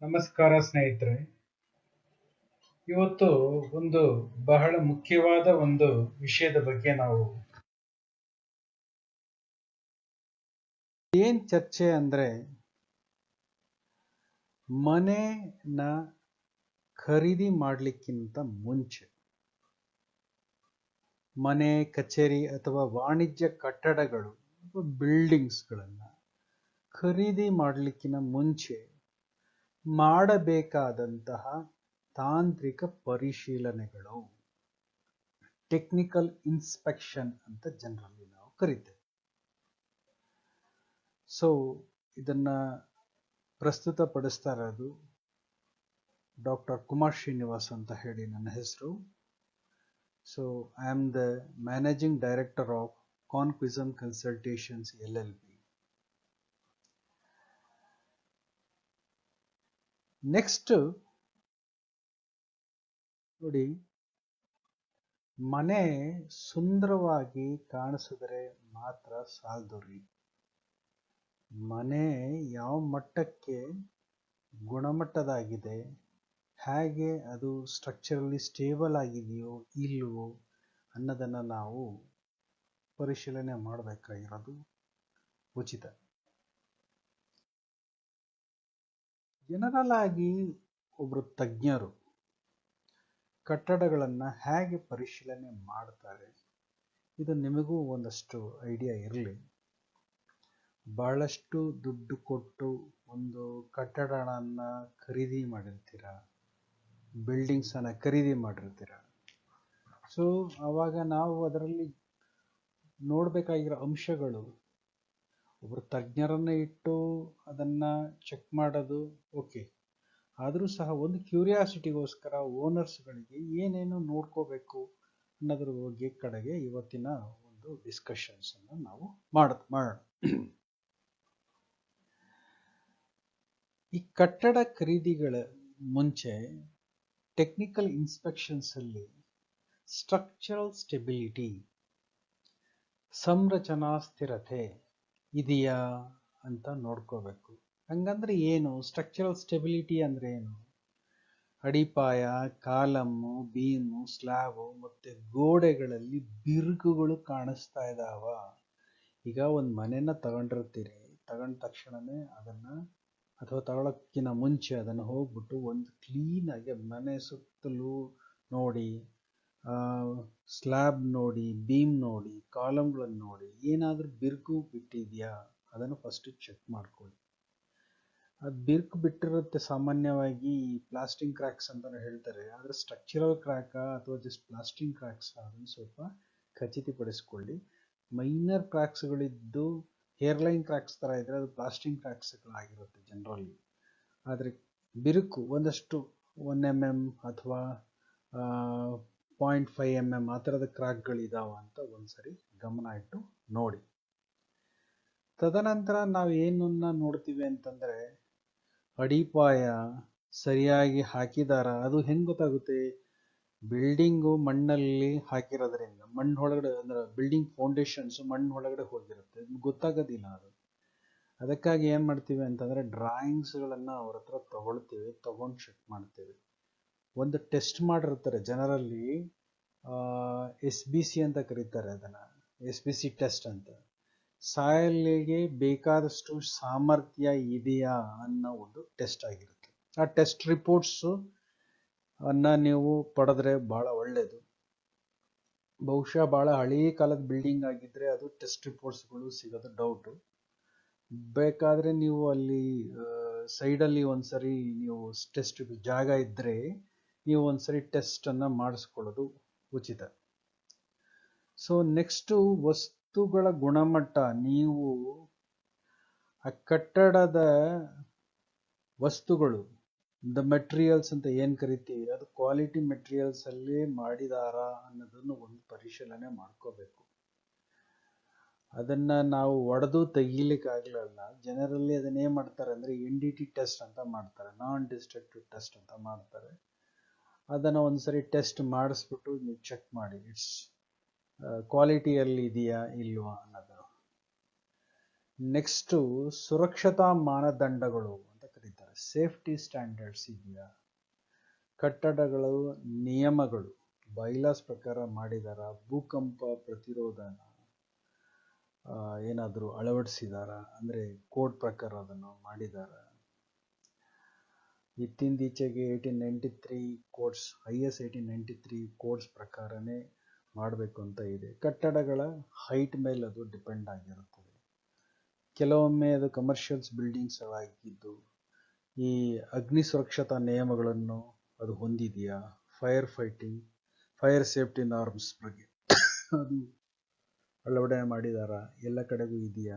ನಮಸ್ಕಾರ ಸ್ನೇಹಿತರೆ. ಇವತ್ತು ಒಂದು ಬಹಳ ಮುಖ್ಯವಾದ ಒಂದು ವಿಷಯದ ಬಗ್ಗೆ ನಾವು ಏನ್ ಚರ್ಚೆ ಅಂದ್ರೆ, ಮನೆನ ಖರೀದಿ ಮಾಡ್ಲಿಕ್ಕಿಂತ ಮುಂಚೆ ಮನೆ, ಕಚೇರಿ ಅಥವಾ ವಾಣಿಜ್ಯ ಕಟ್ಟಡಗಳು ಬಿಲ್ಡಿಂಗ್ಸ್ಗಳನ್ನ ಖರೀದಿ ಮಾಡ್ಲಿಕ್ಕಿನ ಮುಂಚೆ ಮಾಡಬೇಕಾದಂತಹ ತಾಂತ್ರಿಕ ಪರಿಶೀಲನೆಗಳು, ಟೆಕ್ನಿಕಲ್ ಇನ್ಸ್ಪೆಕ್ಷನ್ ಅಂತ ಜನರಲ್ಲಿ ನಾವು ಕರಿತೇವೆ. ಸೊ ಇದನ್ನ ಪ್ರಸ್ತುತಪಡಿಸ್ತಾ ಇರೋದು ಡಾಕ್ಟರ್ ಕುಮಾರ್ ಶ್ರೀನಿವಾಸ್ ಅಂತ ಹೇಳಿ ನನ್ನ ಹೆಸರು. So I am the managing director of Conquism consultations LLP. Next ನೋಡಿ, ಮನೆ ಸುಂದರವಾಗಿ ಕಾಣಿಸಿದ್ರೆ ಮಾತ್ರ ಸಾಲದು ರೀ. ಮನೆ ಯಾವ ಮಟ್ಟಕ್ಕೆ ಗುಣಮಟ್ಟದಾಗಿದೆ, ಹೇಗೆ ಅದು ಸ್ಟ್ರಕ್ಚರಲಿ ಸ್ಟೇಬಲ್ ಆಗಿದೆಯೋ ಇಲ್ಲವೋ ಅನ್ನೋದನ್ನು ನಾವು ಪರಿಶೀಲನೆ ಮಾಡಬೇಕಾಗಿರೋದು ಉಚಿತ. ಜನರಲ್ ಆಗಿ ಒಬ್ಬರು ತಜ್ಞರು ಕಟ್ಟಡಗಳನ್ನು ಹೇಗೆ ಪರಿಶೀಲನೆ ಮಾಡ್ತಾರೆ, ಇದು ನಿಮಗೂ ಒಂದಷ್ಟು ಐಡಿಯಾ ಇರಲಿ. ಬಹಳಷ್ಟು ದುಡ್ಡು ಕೊಟ್ಟು ಒಂದು ಕಟ್ಟಡನ ಖರೀದಿ ಮಾಡಿರ್ತೀರ, ಬಿಲ್ಡಿಂಗ್ಸನ್ನು ಖರೀದಿ ಮಾಡಿರ್ತೀರ. ಸೊ ಆವಾಗ ನಾವು ಅದರಲ್ಲಿ ನೋಡಬೇಕಾಗಿರೋ ಅಂಶಗಳು, ಒಬ್ಬರು ತಜ್ಞರನ್ನ ಇಟ್ಟು ಅದನ್ನು ಚೆಕ್ ಮಾಡೋದು ಓಕೆ, ಆದರೂ ಸಹ ಒಂದು ಕ್ಯೂರಿಯಾಸಿಟಿಗೋಸ್ಕರ ಓನರ್ಸ್ಗಳಿಗೆ ಏನೇನು ನೋಡ್ಕೋಬೇಕು ಅನ್ನೋದ್ರ ಬಗ್ಗೆ ಕಡೆಗೆ ಇವತ್ತಿನ ಒಂದು ಡಿಸ್ಕಷನ್ಸನ್ನು ನಾವು ಮಾಡೋಣ. ಈ ಕಟ್ಟಡ ಖರೀದಿಗಳ ಮುಂಚೆ ಟೆಕ್ನಿಕಲ್ ಇನ್ಸ್ಪೆಕ್ಷನ್ಸ್ ಅಲ್ಲಿ ಸ್ಟ್ರಕ್ಚರಲ್ ಸ್ಟೆಬಿಲಿಟಿ, ಸಂರಚನಾ ಸ್ಥಿರತೆ ಇದೆಯಾ ಅಂತ ನೋಡ್ಕೋಬೇಕು. ಹಂಗಂದ್ರೆ ಏನು? ಸ್ಟ್ರಕ್ಚರಲ್ ಸ್ಟೆಬಿಲಿಟಿ ಅಂದ್ರೆ ಏನು? ಅಡಿಪಾಯ, ಕಾಲಮ್ಮು, ಬೀಮು, ಸ್ಲ್ಯಾಬು ಮತ್ತೆ ಗೋಡೆಗಳಲ್ಲಿ ಬಿರುಕುಗಳು ಕಾಣಿಸ್ತಾ ಇದ್ದಾವ. ಈಗ ಒಂದು ಮನೆಯನ್ನ ತಗೊಂಡಿರ್ತೀರಿ, ತಗೊಂಡ ತಕ್ಷಣನೇ ಅದನ್ನ ಅಥವಾ ತಗೊಳಕ್ಕಿಂತ ಮುಂಚೆ ಅದನ್ನು ಹೋಗ್ಬಿಟ್ಟು ಒಂದು ಕ್ಲೀನಾಗಿ ಮನೆ ಸುತ್ತಲೂ ನೋಡಿ, ಸ್ಲ್ಯಾಬ್ ನೋಡಿ, ಬೀಮ್ ನೋಡಿ, ಕಾಲಮ್ಗಳನ್ನು ನೋಡಿ, ಏನಾದರೂ ಬಿರುಕು ಬಿಟ್ಟಿದೆಯಾ ಅದನ್ನು ಫಸ್ಟ್ ಚೆಕ್ ಮಾಡ್ಕೊಳ್ಳಿ. ಅದು ಬಿರುಕು ಬಿಟ್ಟಿರುತ್ತೆ, ಸಾಮಾನ್ಯವಾಗಿ ಪ್ಲಾಸ್ಟಿಂಗ್ ಕ್ರ್ಯಾಕ್ಸ್ ಅಂತಲೂ ಹೇಳ್ತಾರೆ. ಆದರೆ ಸ್ಟ್ರಕ್ಚರಲ್ ಕ್ರ್ಯಾಕಾ ಅಥವಾ ಜಸ್ಟ್ ಪ್ಲಾಸ್ಟಿಂಗ್ ಕ್ರ್ಯಾಕ್ಸ್ ಅದನ್ನು ಸ್ವಲ್ಪ ಖಚಿತಪಡಿಸ್ಕೊಳ್ಳಿ. ಮೈನರ್ ಕ್ರ್ಯಾಕ್ಸ್ಗಳಿದ್ದು ಹೇರ್ಲೈನ್ ಕ್ರ್ಯಾಕ್ಸ್ ಥರ ಇದ್ದರೆ ಅದು ಪ್ಲಾಸ್ಟಿಂಗ್ ಕ್ರ್ಯಾಕ್ಸ್ಗಳಾಗಿರುತ್ತೆ ಜನರಲಿ. ಆದರೆ ಬಿರುಕು ಒಂದಷ್ಟು 1 mm ಅಥವಾ 0.5 mm ಆ ಥರದ ಕ್ರ್ಯಾಕ್ಗಳಿದಾವ ಅಂತ ಒಂದ್ಸರಿ ಗಮನ ಇಟ್ಟು ನೋಡಿ. ತದನಂತರ ನಾವು ಏನನ್ನ ನೋಡ್ತೀವಿ ಅಂತಂದರೆ, ಅಡಿಪಾಯ ಸರಿಯಾಗಿ ಹಾಕಿದಾರ. ಅದು ಹೆಂಗೆ ಗೊತ್ತಾಗುತ್ತೆ? ಬಿಲ್ಡಿಂಗು ಮಣ್ಣಲ್ಲಿ ಹಾಕಿರೋದ್ರಿಂದ, ಮಣ್ಣು ಒಳಗಡೆ ಅಂದ್ರೆ ಬಿಲ್ಡಿಂಗ್ ಫೌಂಡೇಶನ್ಸ್ ಮಣ್ಣು ಒಳಗಡೆ ಹೋಗಿರುತ್ತೆ, ಗೊತ್ತಾಗೋದಿಲ್ಲ ಅದು. ಅದಕ್ಕಾಗಿ ಏನು ಮಾಡ್ತೀವಿ ಅಂತಂದರೆ ಡ್ರಾಯಿಂಗ್ಸ್ಗಳನ್ನು ಅವ್ರ ಹತ್ರ ತಗೊಂಡು ಚೆಕ್ ಮಾಡ್ತೀವಿ. ಒಂದು ಟೆಸ್ಟ್ ಮಾಡಿರ್ತಾರೆ ಜನರಲ್ಲಿ, SBC ಅಂತ ಕರೀತಾರೆ ಅದನ್ನು, SBC ಟೆಸ್ಟ್ ಅಂತ. ಸಾಯಿಲ್ಗೆ ಬೇಕಾದಷ್ಟು ಸಾಮರ್ಥ್ಯ ಇದೆಯಾ ಅನ್ನೋ ಒಂದು ಟೆಸ್ಟ್ ಆಗಿರುತ್ತೆ. ಆ ಟೆಸ್ಟ್ ರಿಪೋರ್ಟ್ಸು ಅನ್ನ ನೀವು ಪಡೆದ್ರೆ ಭಾಳ ಒಳ್ಳೆಯದು. ಬಹುಶಃ ಭಾಳ ಹಳೇ ಕಾಲದ ಬಿಲ್ಡಿಂಗ್ ಆಗಿದ್ದರೆ ಅದು ಟೆಸ್ಟ್ ರಿಪೋರ್ಟ್ಸ್ಗಳು ಸಿಗೋದು ಡೌಟು. ಬೇಕಾದರೆ ನೀವು ಅಲ್ಲಿ ಸೈಡಲ್ಲಿ ಒಂದ್ಸರಿ ನೀವು ಟೆಸ್ಟ್ ಜಾಗ ಇದ್ದರೆ ನೀವು ಒಂದ್ಸರಿ ಟೆಸ್ಟನ್ನು ಮಾಡಿಸ್ಕೊಳ್ಳೋದು ಉಚಿತ. ಸೊ ನೆಕ್ಸ್ಟು ವಸ್ತುಗಳ ಗುಣಮಟ್ಟ. ನೀವು ಆ ಕಟ್ಟಡದ ವಸ್ತುಗಳು, ದ ಮೆಟೀರಿಯಲ್ಸ್ ಅಂತ ಏನು ಕರಿತೀವಿ, ಅದು ಕ್ವಾಲಿಟಿ ಮೆಟೀರಿಯಲ್ಸ್ ಅಲ್ಲೇ ಮಾಡಿದಾರಾ ಅನ್ನೋದನ್ನು ಒಂದು ಪರಿಶೀಲನೆ ಮಾಡ್ಕೋಬೇಕು. ಅದನ್ನು ನಾವು ಒಡೆದು ತೆಗಿಲಿಕ್ಕಾಗಲ್ಲ. ಜನರಲ್ಲಿ ಅದನ್ನೇ ಮಾಡ್ತಾರೆ ಅಂದರೆ NDT ಟೆಸ್ಟ್ ಅಂತ ಮಾಡ್ತಾರೆ, ನಾನ್ ಡಿಸ್ಟ್ರಕ್ಟಿವ್ ಟೆಸ್ಟ್ ಅಂತ ಮಾಡ್ತಾರೆ. ಅದನ್ನು ಒಂದ್ಸರಿ ಟೆಸ್ಟ್ ಮಾಡಿಸ್ಬಿಟ್ಟು ನೀವು ಚೆಕ್ ಮಾಡಿ, ಇಟ್ಸ್ ಕ್ವಾಲಿಟಿಯಲ್ಲಿ ಇದೆಯಾ ಇಲ್ವಾ ಅನ್ನೋದು. ನೆಕ್ಸ್ಟು ಸುರಕ್ಷತಾ ಮಾನದಂಡಗಳು ಅಂತ ಕರೀತಾರೆ. ಸೇಫ್ಟಿ ಸ್ಟ್ಯಾಂಡರ್ಡ್ಸ್ ಇದೆಯಾ, ಕಟ್ಟಡಗಳು ನಿಯಮಗಳು ಬೈಲಾಸ್ ಪ್ರಕಾರ ಮಾಡಿದಾರ, ಭೂಕಂಪ ಪ್ರತಿರೋಧನ ಏನಾದರೂ ಅಳವಡಿಸಿದಾರ, ಅಂದರೆ ಕೋಡ್ ಪ್ರಕಾರ ಅದನ್ನು ಮಾಡಿದಾರ. ಇತ್ತೀಚೆಗೆ 1893 ಕೋಡ್ಸ್ IS 1893 ಕೋಡ್ಸ್ ಪ್ರಕಾರನೇ ಮಾಡಬೇಕು ಅಂತ ಇದೆ. ಕಟ್ಟಡಗಳ ಹೈಟ್ ಮೇಲೆ ಅದು ಡಿಪೆಂಡ್ ಆಗಿರುತ್ತದೆ. ಕೆಲವೊಮ್ಮೆ ಅದು ಕಮರ್ಷಿಯಲ್ಸ್ ಬಿಲ್ಡಿಂಗ್ಸ್ ಆಗಿದ್ದು ಈ ಅಗ್ನಿ ಸುರಕ್ಷತಾ ನಿಯಮಗಳನ್ನು ಅದು ಹೊಂದಿದೆಯಾ, ಫೈರ್ ಸೇಫ್ಟಿ ನಾರ್ಮ್ಸ್ ಬಗ್ಗೆ ಅದು ಅಳವಡನೆ ಮಾಡಿದಾರ, ಎಲ್ಲ ಕಡೆಗೂ ಇದೆಯಾ.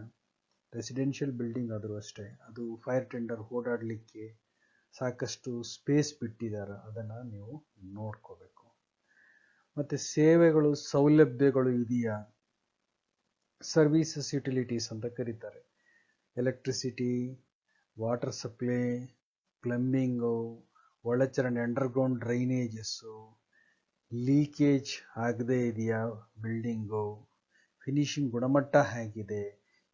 ರೆಸಿಡೆನ್ಷಿಯಲ್ ಬಿಲ್ಡಿಂಗ್ ಆದರೂ ಅಷ್ಟೇ, ಅದು ಫೈರ್ ಟೆಂಡರ್ ಓಡಾಡಲಿಕ್ಕೆ ಸಾಕಷ್ಟು ಸ್ಪೇಸ್ ಬಿಟ್ಟಿದ್ದಾರೆ, ಅದನ್ನು ನೀವು ನೋಡ್ಕೋಬೇಕು. ಮತ್ತು ಸೇವೆಗಳು ಸೌಲಭ್ಯಗಳು ಇದೆಯಾ, ಸರ್ವೀಸಸ್ ಯುಟಿಲಿಟೀಸ್ ಅಂತ ಕರೀತಾರೆ. ಎಲೆಕ್ಟ್ರಿಸಿಟಿ, ವಾಟರ್ ಸಪ್ಲೈ, ಪ್ಲಂಬಿಂಗು, ಒಳಚರಂಡಿ ಅಂಡರ್ಗ್ರೌಂಡ್ ಡ್ರೈನೇಜಸ್ಸು, ಲೀಕೇಜ್ ಆಗದೇ ಇದೆಯಾ ಬಿಲ್ಡಿಂಗು, ಫಿನಿಶಿಂಗ್ ಗುಣಮಟ್ಟ ಹೇಗಿದೆ,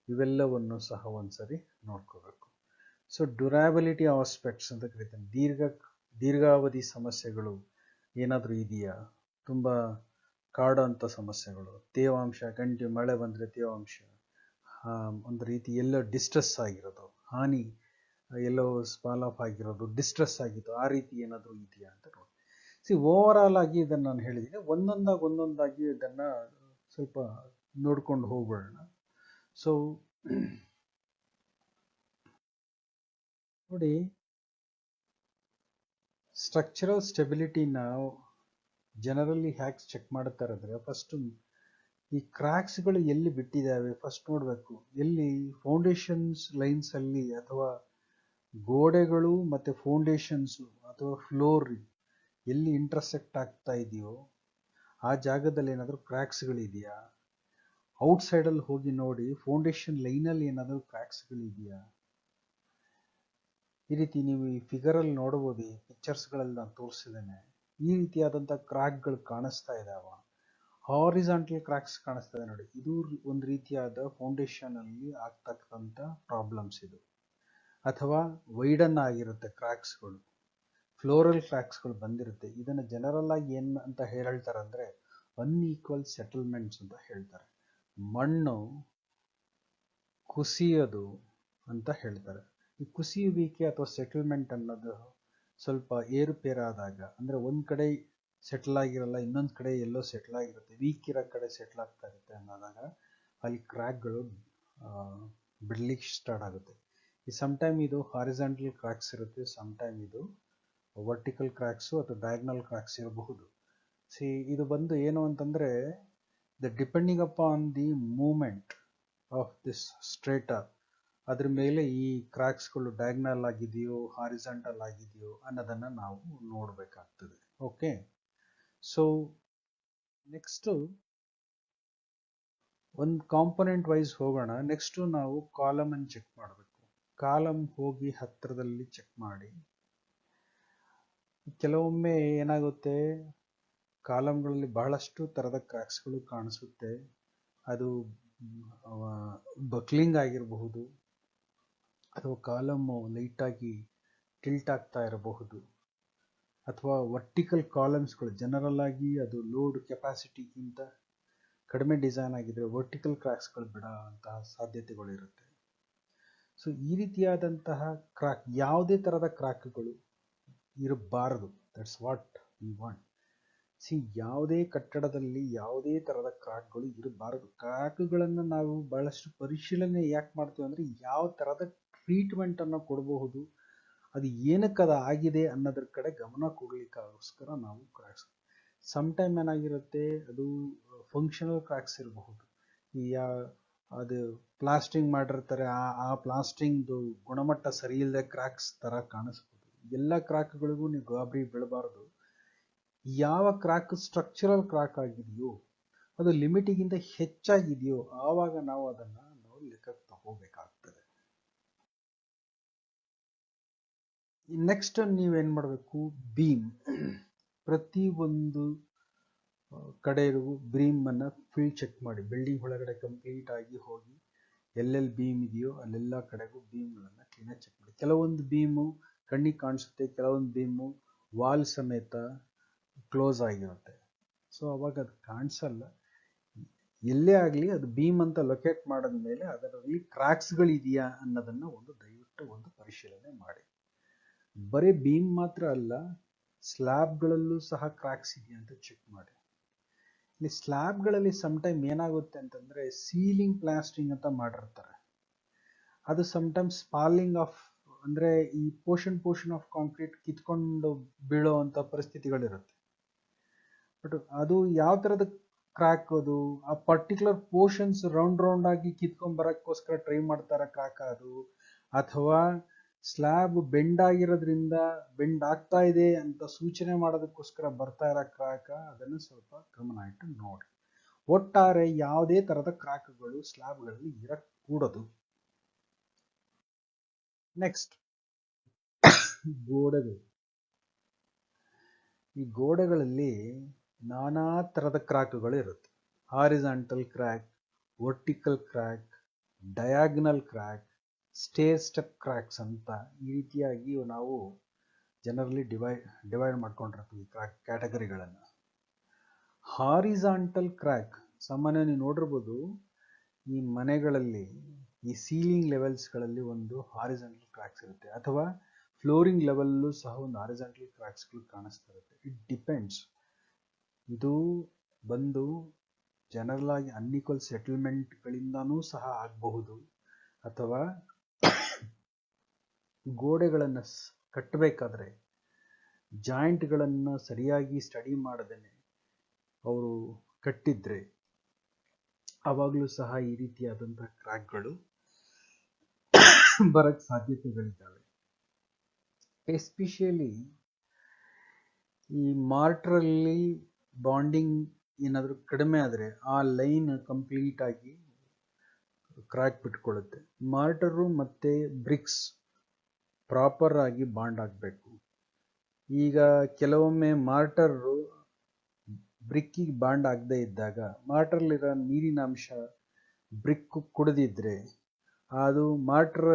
ಇವೆಲ್ಲವನ್ನು ಸಹ ಒಂದ್ಸರಿ ನೋಡ್ಕೋಬೇಕು. ಸೊ ಡ್ಯೂರಾಬಿಲಿಟಿ ಆಸ್ಪೆಕ್ಟ್ಸ್ ಅಂತ ಕರೀತಾರೆ. ದೀರ್ಘಾವಧಿ ಸಮಸ್ಯೆಗಳು ಏನಾದರೂ ಇದೆಯಾ, ತುಂಬ ಕಾಡುವಂಥ ಸಮಸ್ಯೆಗಳು, ತೇವಾಂಶ, ಮಳೆ ಬಂದರೆ ತೇವಾಂಶ, ಒಂದು ರೀತಿ ಎಲ್ಲೋ ಡಿಸ್ಟ್ರೆಸ್ ಆಗಿರೋದು, ಹಾನಿ ಎಲ್ಲೋ ಸ್ಪಾಲ್ ಆಫ್ ಆಗಿರೋದು, ಡಿಸ್ಟ್ರೆಸ್ ಆಗಿತ್ತು, ಆ ರೀತಿ ಏನಾದರೂ ಇದೆಯಾ ಅಂತ ನೋಡಿ. ಓವರ್ ಆಲ್ ಆಗಿ ಇದನ್ನು ನಾನು ಹೇಳಿದ್ದೀನಿ, ಒಂದೊಂದಾಗಿ ಇದನ್ನು ಸ್ವಲ್ಪ ನೋಡ್ಕೊಂಡು ಹೋಗ್ಬಿಡೋಣ. ಸೊ ನೋಡಿ, ಸ್ಟ್ರಕ್ಚರಲ್ ಸ್ಟೆಬಿಲಿಟಿನ ಜನರಲ್ಲಿ ಹ್ಯಾಕ್ ಚೆಕ್ ಮಾಡ್ತಾರೆ ಅಂದರೆ, ಫಸ್ಟು ಈ ಕ್ರ್ಯಾಕ್ಸ್ಗಳು ಎಲ್ಲಿ ಬಿಟ್ಟಿದ್ದಾವೆ ಫಸ್ಟ್ ನೋಡಬೇಕು. ಎಲ್ಲಿ ಫೌಂಡೇಶನ್ಸ್ ಲೈನ್ಸಲ್ಲಿ ಅಥವಾ ಗೋಡೆಗಳು ಮತ್ತು ಫೌಂಡೇಶನ್ಸು ಅಥವಾ ಫ್ಲೋರ್ ಎಲ್ಲಿ ಇಂಟರ್ಸೆಕ್ಟ್ ಆಗ್ತಾ ಇದೆಯೋ ಆ ಜಾಗದಲ್ಲಿ ಏನಾದರೂ ಕ್ರ್ಯಾಕ್ಸ್ಗಳಿದೆಯಾ. ಔಟ್ಸೈಡಲ್ಲಿ ಹೋಗಿ ನೋಡಿ, ಫೌಂಡೇಶನ್ ಲೈನಲ್ಲಿ ಏನಾದರೂ ಕ್ರ್ಯಾಕ್ಸ್ಗಳಿದೆಯಾ. ಈ ರೀತಿ ನೀವು ಈ ಫಿಗರಲ್ಲಿ ನೋಡ್ಬೋದು, ಈ ಪಿಕ್ಚರ್ಸ್ಗಳಲ್ಲಿ ನಾನು ತೋರಿಸಿದ್ದೇನೆ. ಈ ರೀತಿಯಾದಂಥ ಕ್ರ್ಯಾಕ್ಗಳು ಕಾಣಿಸ್ತಾ ಇದ್ದಾವ. ಹಾರಿಜಾಂಟಲ್ ಕ್ರ್ಯಾಕ್ಸ್ ಕಾಣಿಸ್ತಾ ಇದೆ ನೋಡಿ, ಇದು ಒಂದು ರೀತಿಯಾದ ಫೌಂಡೇಶನಲ್ಲಿ ಆಗ್ತಕ್ಕಂಥ ಪ್ರಾಬ್ಲಮ್ಸ್ ಇದು. ಅಥವಾ ವೈಡನ್ ಆಗಿರುತ್ತೆ ಕ್ರ್ಯಾಕ್ಸ್ಗಳು, ಫ್ಲೋರಲ್ ಕ್ರ್ಯಾಕ್ಸ್ಗಳು ಬಂದಿರುತ್ತೆ. ಇದನ್ನು ಜನರಲ್ ಆಗಿ ಏನು ಅಂತ ಹೇಳ್ತಾರೆ ಅಂದರೆ ಅನ್ಈಕ್ವಲ್ ಸೆಟಲ್ಮೆಂಟ್ಸ್ ಅಂತ ಹೇಳ್ತಾರೆ. ಮಣ್ಣು ಕುಸಿಯೋದು ಅಂತ ಹೇಳ್ತಾರೆ. ಈ ಕುಸಿಯುವಿಕೆ ಅಥವಾ ಸೆಟಲ್ಮೆಂಟ್ ಅನ್ನೋದು ಸ್ವಲ್ಪ ಏರುಪೇರಾದಾಗ, ಅಂದರೆ ಒಂದು ಕಡೆ ಸೆಟ್ಲ್ ಆಗಿರಲ್ಲ, ಇನ್ನೊಂದು ಕಡೆ ಎಲ್ಲೋ ಸೆಟ್ಲ್ ಆಗಿರುತ್ತೆ, ವೀಕ್ ಇರೋ ಕಡೆ ಸೆಟ್ಲ್ ಆಗ್ತಾ ಇರುತ್ತೆ ಅನ್ನೋದಾಗ ಅಲ್ಲಿ ಕ್ರ್ಯಾಕ್ಗಳು ಬಿಡ್ಲಿಕ್ಕೆ ಸ್ಟಾರ್ಟ್ ಆಗುತ್ತೆ. ಈ ಸಮ್ಟೈಮ್ ಇದು ಹಾರಿಜಾಂಟಲ್ ಕ್ರ್ಯಾಕ್ಸ್ ಇರುತ್ತೆ, ಸಮ್ಟೈಮ್ ಇದು ವರ್ಟಿಕಲ್ ಕ್ರ್ಯಾಕ್ಸು ಅಥವಾ ಡಯಾಗ್ನಲ್ ಕ್ರ್ಯಾಕ್ಸ್ ಇರಬಹುದು. ಇದು ಬಂದು ಏನು ಅಂತಂದರೆ, depending upon the movement of this strata, ಅದ್ರ ಮೇಲೆ ಈ ಕ್ರ್ಯಾಕ್ಸ್ಗಳು ಡಯಾಗ್ನಲ್ ಆಗಿದೆಯೋ ಹಾರಿಜಾಂಟಲ್ ಆಗಿದೆಯೋ ಅನ್ನೋದನ್ನು ನಾವು ನೋಡಬೇಕಾಗ್ತದೆ. ಓಕೆ, ಸೊ ನೆಕ್ಸ್ಟು ಒಂದು ಕಾಂಪೊನೆಂಟ್ ವೈಸ್ ಹೋಗೋಣ. ನೆಕ್ಸ್ಟು ನಾವು ಕಾಲಮನ್ನು ಚೆಕ್ ಮಾಡಬೇಕು. ಕಾಲಮ್ ಹೋಗಿ ಹತ್ತಿರದಲ್ಲಿ ಚೆಕ್ ಮಾಡಿ. ಕೆಲವೊಮ್ಮೆ ಏನಾಗುತ್ತೆ, ಕಾಲಮ್ಗಳಲ್ಲಿ ಬಹಳಷ್ಟು ಥರದ ಕ್ರ್ಯಾಕ್ಸ್ಗಳು ಕಾಣಿಸುತ್ತೆ. ಅದು ಬಕ್ಲಿಂಗ್ ಆಗಿರಬಹುದು, ಅಥವಾ ಕಾಲಮ್ಮು ಲೈಟಾಗಿ ಟಿಲ್ಟ್ ಆಗ್ತಾ ಇರಬಹುದು, ಅಥವಾ ವರ್ಟಿಕಲ್ ಕಾಲಮ್ಸ್ಗಳು ಜನರಲ್ ಆಗಿ ಅದು ಲೋಡ್ ಕೆಪಾಸಿಟಿಗಿಂತ ಕಡಿಮೆ ಡಿಸೈನ್ ಆಗಿದ್ರೆ ವರ್ಟಿಕಲ್ ಕ್ರ್ಯಾಕ್ಸ್ಗಳು ಬಿಡೋಂತಹ ಸಾಧ್ಯತೆಗಳಿರುತ್ತೆ. ಸೊ ಈ ರೀತಿಯಾದಂತಹ ಕ್ರ್ಯಾಕ್, ಯಾವುದೇ ಥರದ ಕ್ರ್ಯಾಕ್ಗಳು ಇರಬಾರದು. That's what we want. ಯಾವುದೇ ಕಟ್ಟಡದಲ್ಲಿ ಯಾವುದೇ ಥರದ ಕ್ರ್ಯಾಕ್ಗಳು ಇರಬಾರದು. ಕ್ರ್ಯಾಕ್ಗಳನ್ನು ನಾವು ಬಹಳಷ್ಟು ಪರಿಶೀಲನೆ ಯಾಕೆ ಮಾಡ್ತೀವಿ ಅಂದರೆ, ಯಾವ ಥರದ ಟ್ರೀಟ್ಮೆಂಟನ್ನು ಕೊಡಬಹುದು, ಅದು ಏನಕ್ಕದು ಆಗಿದೆ ಅನ್ನೋದ್ರ ಕಡೆ ಗಮನ ಕೊಡಲಿಕ್ಕೋಸ್ಕರ ನಾವು ಕ್ರ್ಯಾಕ್ಸ್. ಸಮ್ಟೈಮ್ ಏನಾಗಿರುತ್ತೆ, ಅದು ಫಂಕ್ಷನಲ್ ಕ್ರ್ಯಾಕ್ಸ್ ಇರಬಹುದು. ಅದು ಪ್ಲಾಸ್ಟ್ರಿಂಗ್ ಮಾಡಿರ್ತಾರೆ, ಆ ಪ್ಲಾಸ್ಟ್ರಿಂಗ್ದು ಗುಣಮಟ್ಟ ಸರಿ ಇಲ್ಲದೆ ಕ್ರ್ಯಾಕ್ಸ್ ಥರ ಕಾಣಿಸ್ಬೋದು. ಎಲ್ಲ ಕ್ರ್ಯಾಕ್ಗಳಿಗೂ ನೀವು ಗಾಬರಿ ಬೀಳಬಾರ್ದು. ಯಾವ ಕ್ರ್ಯಾಕ್ ಸ್ಟ್ರಕ್ಚರಲ್ ಕ್ರ್ಯಾಕ್ ಆಗಿದೆಯೋ, ಅದು ಲಿಮಿಟಿಗಿಂತ ಹೆಚ್ಚಾಗಿದೆಯೋ, ಆವಾಗ ನಾವು ಅದನ್ನು ಲೆಕ್ಕಕ್ಕೆ ತಗೋಬೇಕಾಗ್ತದೆ. ನೆಕ್ಸ್ಟ್ ನೀವೇನು ಮಾಡಬೇಕು, ಬೀಮ್. ಪ್ರತಿ ಒಂದು ಕಡೆಗೂ ಬೀಮನ್ನು ಫುಲ್ ಚೆಕ್ ಮಾಡಿ. ಬಿಲ್ಡಿಂಗ್ ಒಳಗಡೆ ಕಂಪ್ಲೀಟ್ ಆಗಿ ಹೋಗಿ ಎಲ್ಲೆಲ್ಲಿ ಬೀಮ್ ಇದೆಯೋ ಅಲ್ಲೆಲ್ಲ ಕಡೆಗೂ ಬೀಮ್ಗಳನ್ನು ಕ್ಲೀನಾಗಿ ಚೆಕ್ ಮಾಡಿ. ಕೆಲವೊಂದು ಬೀಮು ಕಣ್ಣಿಗೆ ಕಾಣಿಸುತ್ತೆ, ಕೆಲವೊಂದು ಬೀಮು ವಾಲ್ ಸಮೇತ ಕ್ಲೋಸ್ ಆಗಿರುತ್ತೆ. ಸೊ ಅವಾಗ ಅದು ಕಾಣಿಸಲ್ಲ. ಎಲ್ಲೇ ಆಗಲಿ ಅದು ಬೀಮ್ ಅಂತ ಲೊಕೇಟ್ ಮಾಡಿದ್ಮೇಲೆ ಅದರಲ್ಲಿ ಕ್ರಾಕ್ಸ್ಗಳಿದೆಯಾ ಅನ್ನೋದನ್ನು ದಯವಿಟ್ಟು ಪರಿಶೀಲನೆ ಮಾಡಿ. ಬರೀ ಬೀಮ್ ಮಾತ್ರ ಅಲ್ಲ, ಸ್ಲ್ಯಾಬ್ಗಳಲ್ಲೂ ಸಹ ಕ್ರಾಕ್ಸ್ ಇದೆಯಾ ಅಂತ ಚೆಕ್ ಮಾಡಿ. ಇಲ್ಲಿ ಸ್ಲ್ಯಾಬ್ಗಳಲ್ಲಿ ಸಮ್ಟೈಮ್ ಏನಾಗುತ್ತೆ ಅಂತಂದ್ರೆ ಸೀಲಿಂಗ್ ಪ್ಲಾಸ್ಟಿಂಗ್ ಅಂತ ಮಾಡಿರ್ತಾರೆ. ಅದು ಸಮ್ಟೈಮ್ಸ್ ಫಾಲಿಂಗ್ ಆಫ್ ಅಂದ್ರೆ ಈ ಪೋರ್ಷನ್ ಆಫ್ ಕಾಂಕ್ರೀಟ್ ಕಿತ್ಕೊಂಡು ಬೀಳೋ ಅಂತ ಪರಿಸ್ಥಿತಿಗಳಿರುತ್ತೆ. ಬಟ್ ಅದು ಯಾವ ತರದ ಕ್ರಾಕ್, ಅದು ಆ ಪರ್ಟಿಕ್ಯುಲರ್ ಪೋರ್ಷನ್ಸ್ ರೌಂಡ್ ಆಗಿ ಕಿತ್ಕೊಂಡ್ ಬರಕ್ಕೋಸ್ಕರ ಟ್ರೈ ಮಾಡ್ತಾರ ಕ್ರಾಕ್ ಅದು, ಅಥವಾ ಸ್ಲ್ಯಾಬ್ ಬೆಂಡ್ ಆಗಿರೋದ್ರಿಂದ ಬೆಂಡ್ ಆಗ್ತಾ ಇದೆ ಅಂತ ಸೂಚನೆ ಮಾಡೋದಕ್ಕೋಸ್ಕರ ಬರ್ತಾ ಇರೋ ಕ್ರಾಕ್, ಅದನ್ನು ಸ್ವಲ್ಪ ಗಮನ ಇಟ್ಟು ನೋಡಿ. ಒಟ್ಟಾರೆ ಯಾವುದೇ ತರದ ಕ್ರಾಕ್ಗಳು ಸ್ಲ್ಯಾಬ್ಗಳಲ್ಲಿ ಇರಕ್ ಕೂಡದು. ನೆಕ್ಸ್ಟ್, ಗೋಡೆಗಳು. ಈ ಗೋಡೆಗಳಲ್ಲಿ ನಾನಾ ತರದ ಕ್ರಾಕ್ಗಳು ಇರುತ್ತೆ. Horizontal crack, vertical crack, diagonal crack, stair step cracks ಅಂತ ಈ ರೀತಿಯಾಗಿ ನಾವು ಜನರಲಿ ಡಿವೈಡ್ ಮಾಡ್ಕೊಂಡಿರ್ತೀವಿ ಕ್ರ್ಯಾಕ್ ಕ್ಯಾಟಗರಿಗಳನ್ನು. ಹಾರಿಜಾಂಟಲ್ ಕ್ರ್ಯಾಕ್ ಸಾಮಾನ್ಯ ನೀವು ನೋಡಿರ್ಬೋದು, ಈ ಮನೆಗಳಲ್ಲಿ ಈ ಸೀಲಿಂಗ್ ಲೆವೆಲ್ಸ್ಗಳಲ್ಲಿ ಒಂದು ಹಾರಿಜಾಂಟಲ್ ಕ್ರ್ಯಾಕ್ಸ್ ಇರುತ್ತೆ, ಅಥವಾ ಫ್ಲೋರಿಂಗ್ ಲೆವೆಲ್ಲೂ ಸಹ ಒಂದು ಹಾರಿಜಾಂಟಲ್ ಕ್ರ್ಯಾಕ್ಸ್ಗಳು ಕಾಣಿಸ್ತಾ ಇರುತ್ತೆ. It depends. ಇದು ಬಂದು ಜನರಲ್ ಆಗಿ ಅನ್ಈಕ್ವಲ್ ಸೆಟಲ್ಮೆಂಟ್ಗಳಿಂದನೂ ಸಹ ಆಗಬಹುದು, ಅಥವಾ ಗೋಡೆಗಳನ್ನು ಕಟ್ಟಬೇಕಾದ್ರೆ ಜಾಯಿಂಟ್ಗಳನ್ನು ಸರಿಯಾಗಿ ಸ್ಟಡಿ ಮಾಡದೇನೆ ಅವರು ಕಟ್ಟಿದ್ರೆ ಆವಾಗಲೂ ಸಹ ಈ ರೀತಿಯಾದಂತಹ ಕ್ರ್ಯಾಕ್ಗಳು ಬರಕ್ ಸಾಧ್ಯತೆಗಳಿದ್ದಾವೆ. ಎಸ್ಪೆಷಲಿ ಈ ಮಾರ್ಟ್ರಲ್ಲಿ ಬಾಂಡಿಂಗ್ ಏನಾದರೂ ಕಡಿಮೆ ಆದರೆ ಆ ಲೈನ್ ಕಂಪ್ಲೀಟ್ ಆಗಿ ಕ್ರ್ಯಾಕ್ ಬಿಟ್ಕೊಳ್ಳುತ್ತೆ. ಮಾರ್ಟರು ಮತ್ತೆ ಬ್ರಿಕ್ಸ್ ಪ್ರಾಪರ್ ಆಗಿ ಬಾಂಡ್ ಆಗಬೇಕು. ಈಗ ಕೆಲವೊಮ್ಮೆ ಮಾರ್ಟರು ಬ್ರಿಕ್ಕಿಗೆ ಬಾಂಡ್ ಆಗದೆ ಇದ್ದಾಗ ಮಾರ್ಟರ್ಲಿರೋ ನೀರಿನ ಅಂಶ ಬ್ರಿಕ್ ಕುಡಿದಿದ್ರೆ ಅದು ಮಾರ್ಟರ್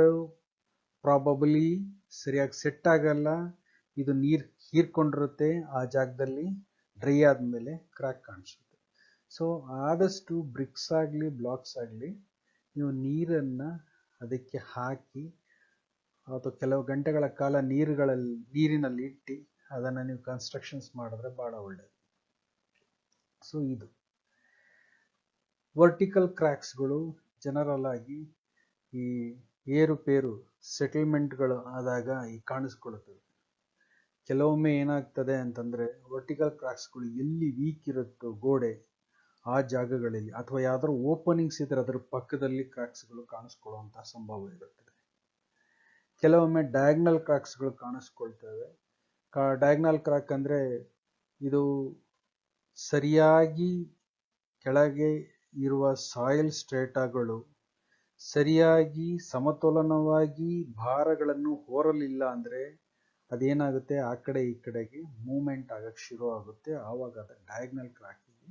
ಪ್ರಾಬಬಲಿ ಸರಿಯಾಗಿ ಸೆಟ್ ಆಗಲ್ಲ, ಇದು ನೀರು ಹೀರ್ಕೊಂಡಿರುತ್ತೆ, ಆ ಜಾಗದಲ್ಲಿ ಡ್ರೈ ಆದಮೇಲೆ ಕ್ರ್ಯಾಕ್ ಕಾಣಿಸುತ್ತೆ. ಸೊ ಆದಷ್ಟು ಬ್ರಿಕ್ಸ್ ಆಗಲಿ ಬ್ಲಾಕ್ಸ್ ಆಗಲಿ ನೀವು ನೀರನ್ನು ಅದಕ್ಕೆ ಹಾಕಿ ಅಥವಾ ಕೆಲವು ಗಂಟೆಗಳ ಕಾಲ ನೀರಿನಲ್ಲಿ ಇಟ್ಟು ಅದನ್ನು ನೀವು ಕನ್ಸ್ಟ್ರಕ್ಷನ್ಸ್ ಮಾಡಿದ್ರೆ ಬಹಳ ಒಳ್ಳೆಯದು. ಸೊ ಇದು ವರ್ಟಿಕಲ್ ಕ್ರ್ಯಾಕ್ಸ್ಗಳು ಜನರಲ್ ಆಗಿ ಈ ಏರುಪೇರು ಸೆಟಲ್ಮೆಂಟ್ಗಳು ಆದಾಗ ಈ ಕಾಣಿಸ್ಕೊಳ್ಳುತ್ತವೆ. ಕೆಲವೊಮ್ಮೆ ಏನಾಗ್ತದೆ ಅಂತಂದ್ರೆ ವರ್ಟಿಕಲ್ ಕ್ರ್ಯಾಕ್ಸ್ಗಳು ಎಲ್ಲಿ ವೀಕ್ ಇರುತ್ತೋ ಗೋಡೆ ಆ ಜಾಗಗಳಲ್ಲಿ, ಅಥವಾ ಯಾವ್ದಾದ್ರು ಓಪನಿಂಗ್ಸ್ ಇದ್ರೆ ಅದರ ಪಕ್ಕದಲ್ಲಿ ಕ್ರ್ಯಾಕ್ಸ್ಗಳು ಕಾಣಿಸ್ಕೊಳ್ಳುವಂತಹ ಸಂಭವ ಇರುತ್ತದೆ. ಕೆಲವೊಮ್ಮೆ ಡಯಾಗ್ನಲ್ ಕ್ರ್ಯಾಕ್ಸ್ಗಳು ಕಾಣಿಸ್ಕೊಳ್ತವೆ. ಡಯಾಗ್ನಲ್ ಕ್ರ್ಯಾಕ್ ಅಂದ್ರೆ ಇದು ಸರಿಯಾಗಿ ಕೆಳಗೆ ಇರುವ ಸಾಯಿಲ್ ಸ್ಟ್ರೇಟಾಗಳು ಸರಿಯಾಗಿ ಸಮತೋಲನವಾಗಿ ಭಾರಗಳನ್ನು ಹೊರಲಿಲ್ಲ ಅಂದ್ರೆ ಅದೇನಾಗುತ್ತೆ, ಆ ಕಡೆ ಈ ಕಡೆಗೆ ಮೂವ್ಮೆಂಟ್ ಆಗಕ್ಕೆ ಶುರು ಆಗುತ್ತೆ. ಆವಾಗ ಅದು ಡಯಾಗ್ನಲ್ ಕ್ರ್ಯಾಕಿಗೆ